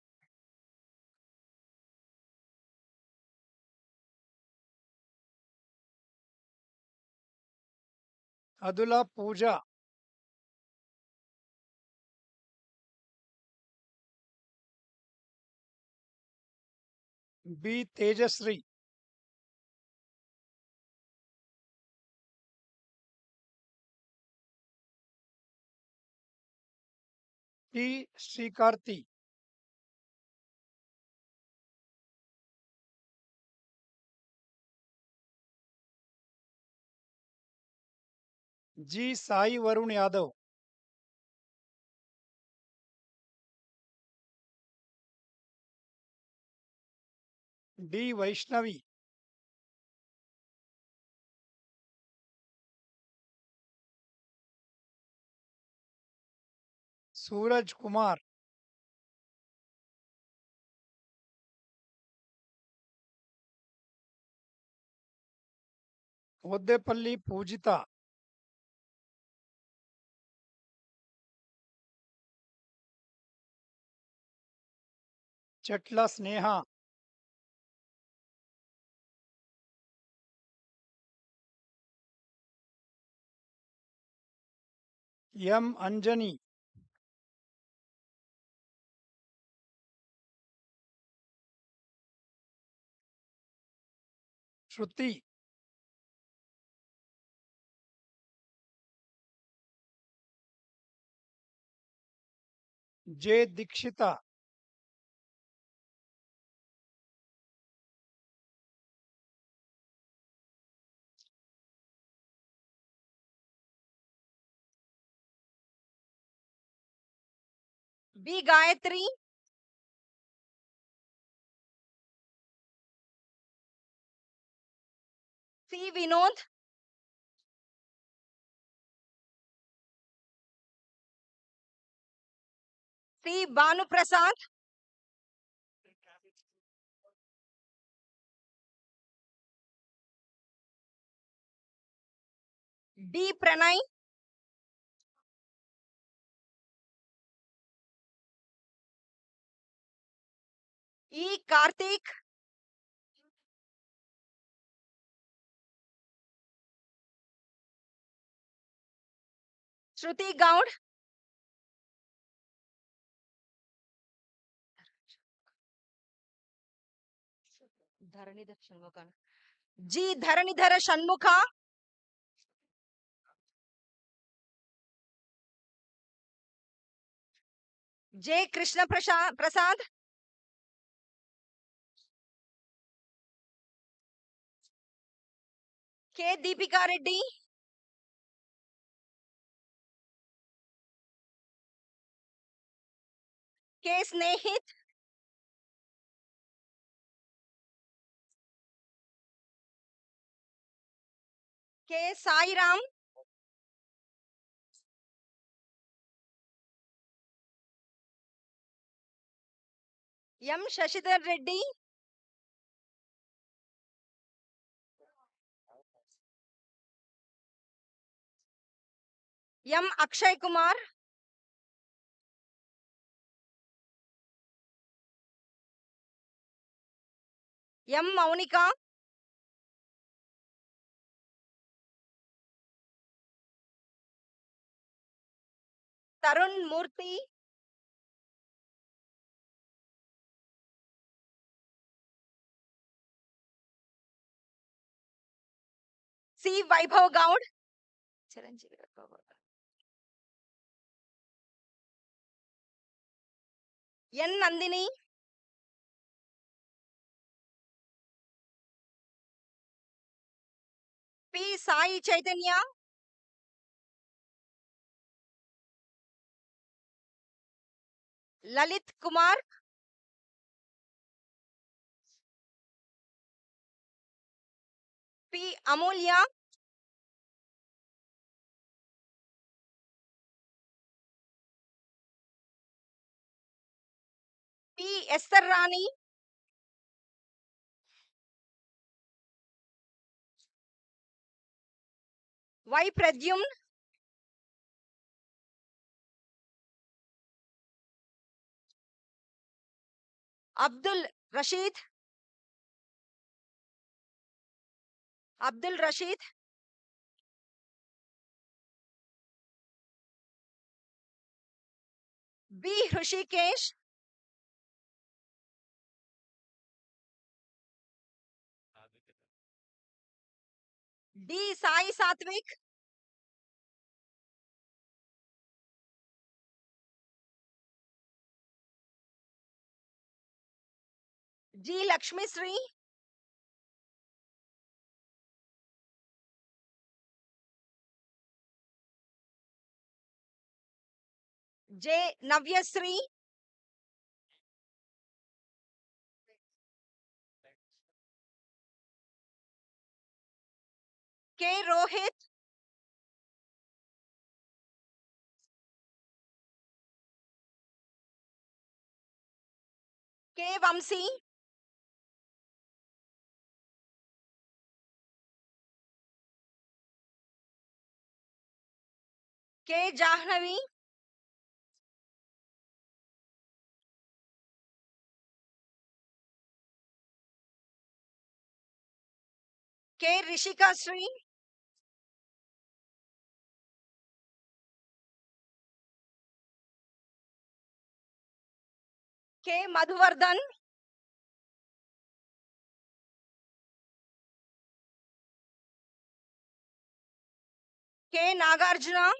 Adula Pooja, B Tejashree, T Srikarthi, G Sai Varun Yadav, D Vaishnavi, Suraj Kumar, Oddepalli Poojitha, Chetla Sneha, M Anjani, Shruti, J Dikshitha, B. Gayatri, C. Vinod, C. Banu Prasad, D. Pranay, E. Karthik, Shruti Gaud, G. Dharanidhara Shanmukha, J. Krishna Prasad, K. Deepika Reddy, K. Snehit, K. Sai Ram, M. Shashidhar Reddy, M. Akshay Kumar, M. Maunika, Tarun Murthy, C. Vaibhav Gaud, N. Nandini, P. Sai Chaitanya, Lalit Kumar, P. Amulya, P. Esther Rani, Y. Pradyumn, Abdul Rashid, B. Hrishikesh, D. Sai Satvik, G. Lakshmi Sri, J. Navyasri, K. Rohit, Vamsi, K. Jahnavi, K. Rishika Sri, K. Madhuvardhan, K. Nagarjuna,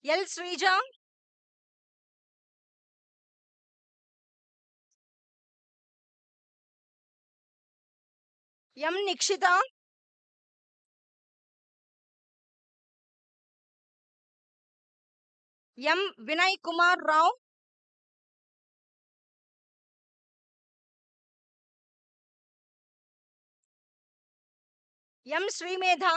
L. Srija, M. Nikshita, M. Vinay Kumar Rao, M. Srimedha,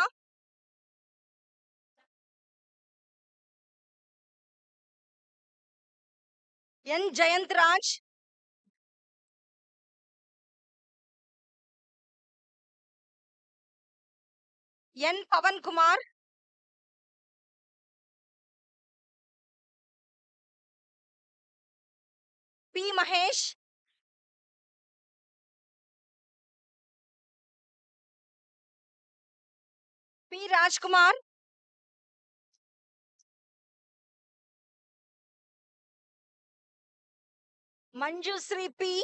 N. Jayantraj, N. Pavan Kumar, P. Mahesh, P. Rajkumar, Manjusri P,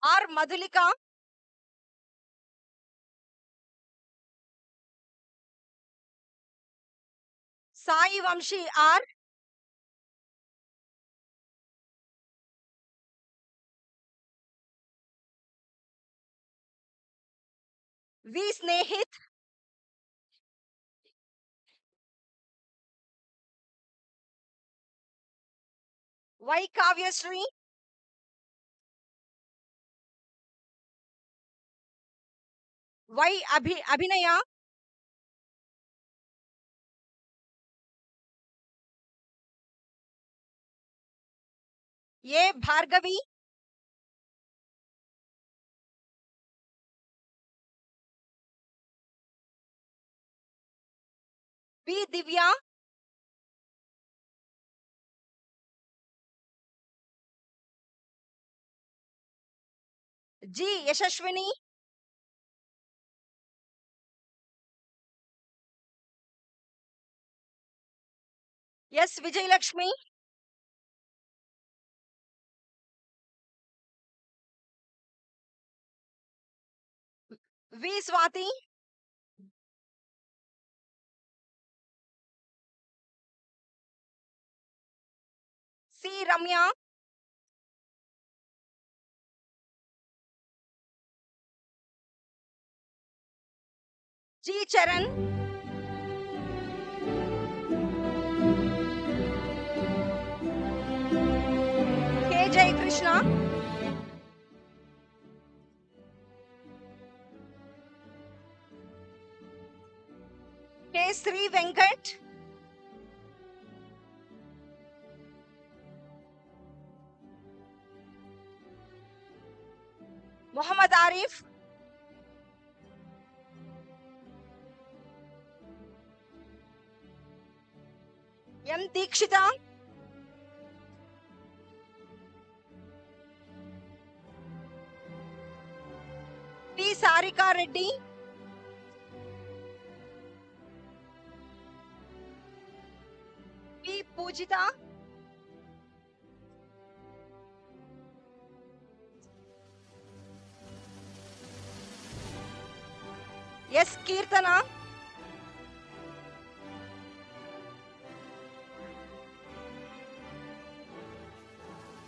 R. Madhulika, Sai Vamshi R, V. Snehit, Y. Kavyasri, Y. Abhinaya, A. Bhargavi, B. Divya, G. Yashashwini, S. Vijayalakshmi, V. Swati, C. Ramya, G. Charan, K. Jai Krishna, K. Sri Venkat, Muhammad Arif, M. Dikshita, P. Sarika Reddy, P. Pujita, S. Kirtana,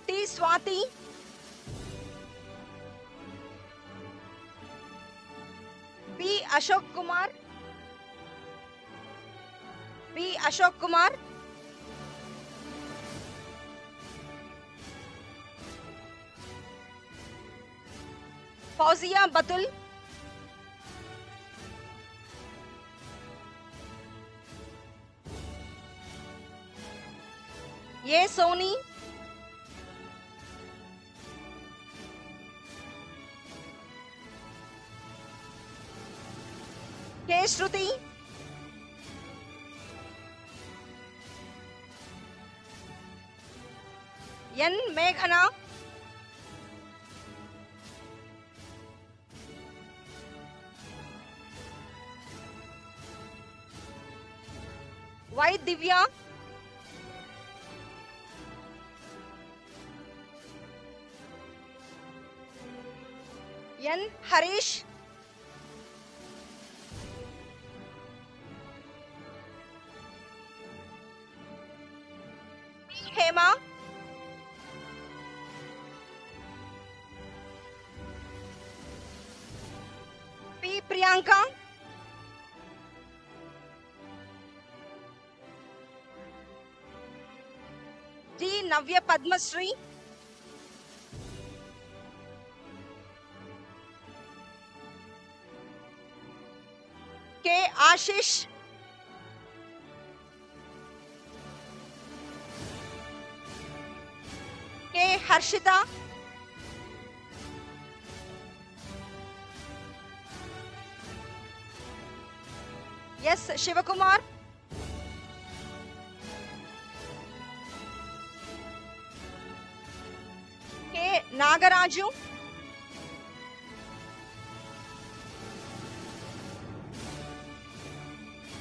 T. Swati, P. Ashok Kumar, P. Ashok Kumar, Fauzia Batul, Ye Soni, K Shruti, N Meghana, Y Divya, N Harish, P Hema, P Priyanka, D Navya Padmasree, K Ashish, K Harshita, S Shivakumar, K Nagaraju,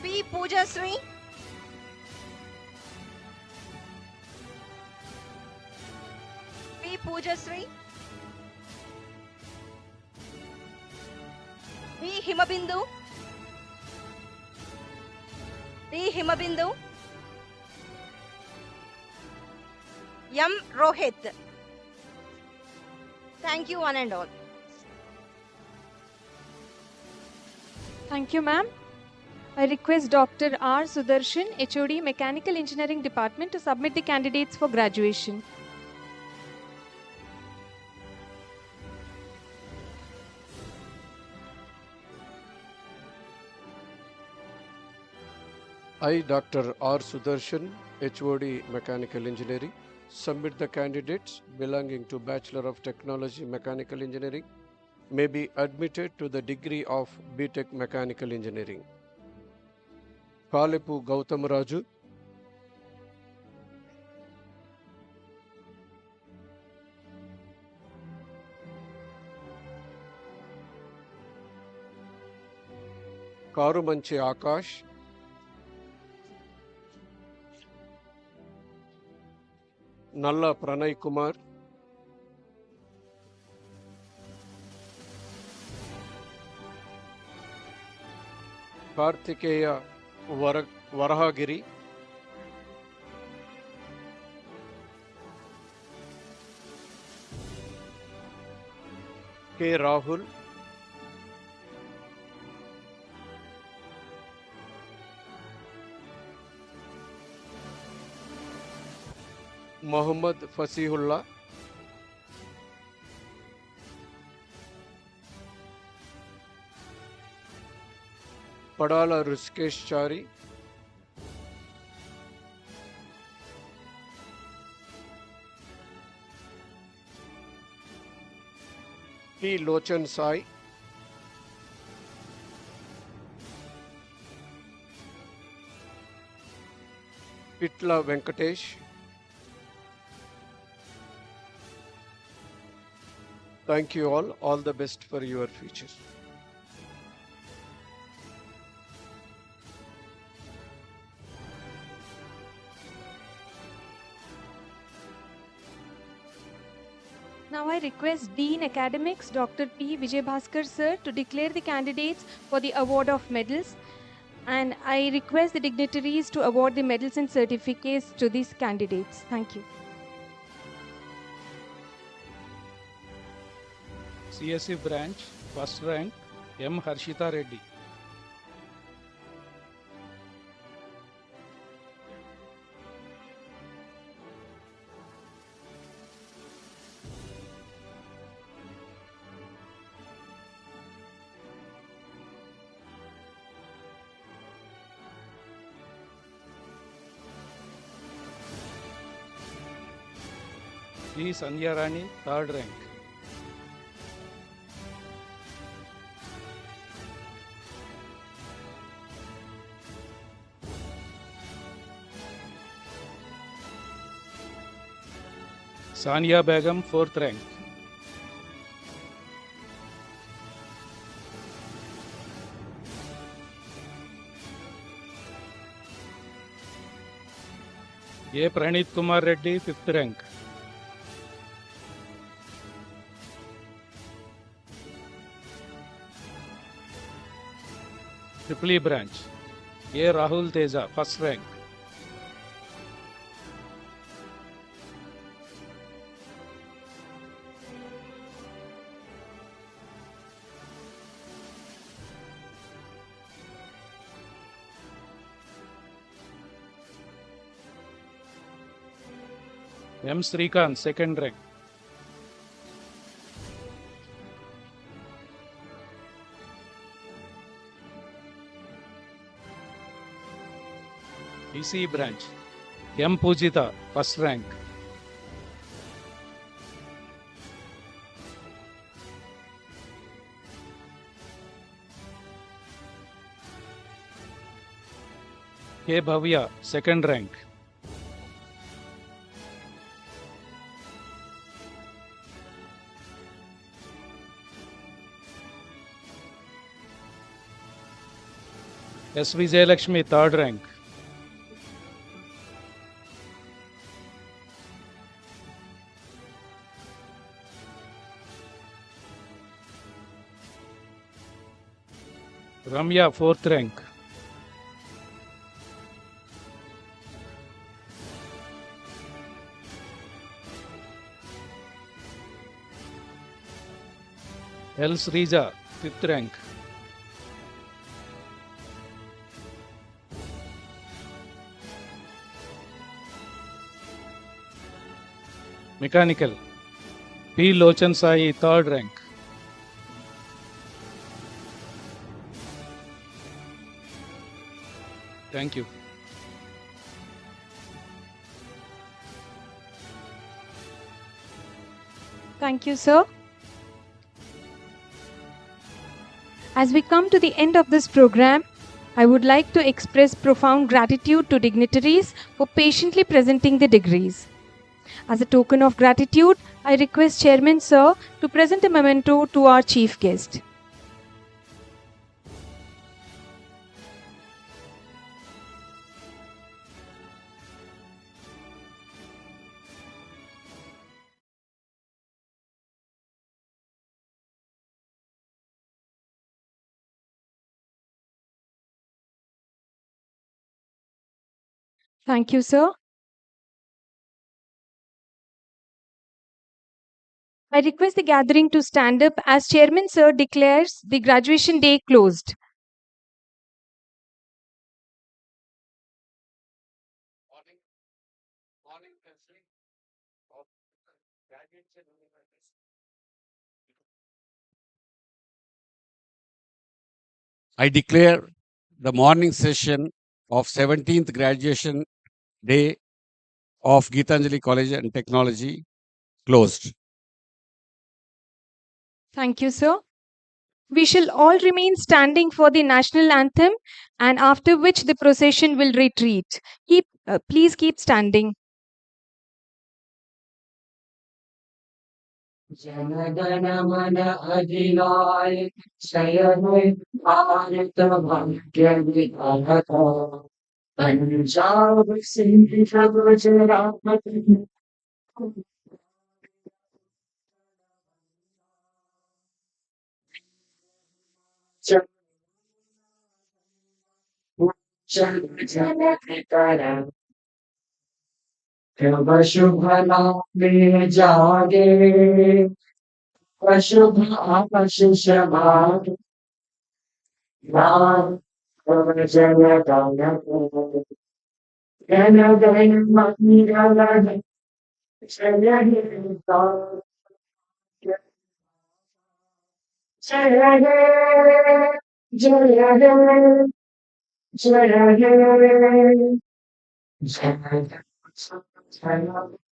P Pujasri, P Pujasri, B Himabindu, B Himabindu, M Rohit. Thank you, one and all. Thank you, ma'am. I request Dr. R. Sudarshan, HOD, Mechanical Engineering Department, to submit the candidates for graduation. I, Dr. R. Sudarshan, HOD Mechanical Engineering, submit the candidates belonging to Bachelor of Technology Mechanical Engineering may be admitted to the degree of BTech Mechanical Engineering. Kalepu Gautamraju, Karumanchi Akash, Nalla Pranay Kumar, Kartikeya Varahagiri, K. Rahul, Muhammad Fasihullah, Padala Rushkesh Chari, P. Lochan Sai, Pitla Venkatesh. Thank you all the best for your future. Now I request Dean Academics, Dr. P. Vijay Bhaskar sir, to declare the candidates for the award of medals. And I request the dignitaries to award the medals and certificates to these candidates. Thank you. CSE branch, first rank, M. Harshita Reddy. G. Sandhya Rani, 3rd rank. Sania Begum, 4th rank. A. Pranit Kumar Reddy, 5th rank. Triple E branch. A. Rahul Teja, 1st rank. M. Srikant, 2nd rank. EC branch. M. Pujita, 1st rank. K. Bhavya, 2nd rank. S. Vijayalakshmi, 3rd rank. Ramya, 4th rank. L. Srija, 5th rank. Mechanical. P. Lochan Sai, 3rd rank. Thank you. Thank you, sir. As we come to the end of this program, I would like to express profound gratitude to dignitaries for patiently presenting the degrees. As a token of gratitude, I request Chairman Sir to present a memento to our chief guest. Thank you, sir. I request the gathering to stand up as Chairman Sir declares the graduation day closed. I declare the morning session of 17th graduation day of Geetanjali College and Technology closed. Thank you, sir. We shall all remain standing for the national anthem, and after which the procession will retreat. Please keep standing. जनगणमन अधिनायक जय हे भारत भाग्य विधाता पंजाब सिंध गुजरात जन जन पितरा शुभ शुभ नामे जागे अशुभ आशीष भाग नाम जन गण जन गण मंगल जय हे जय हे जय हे जय हे जय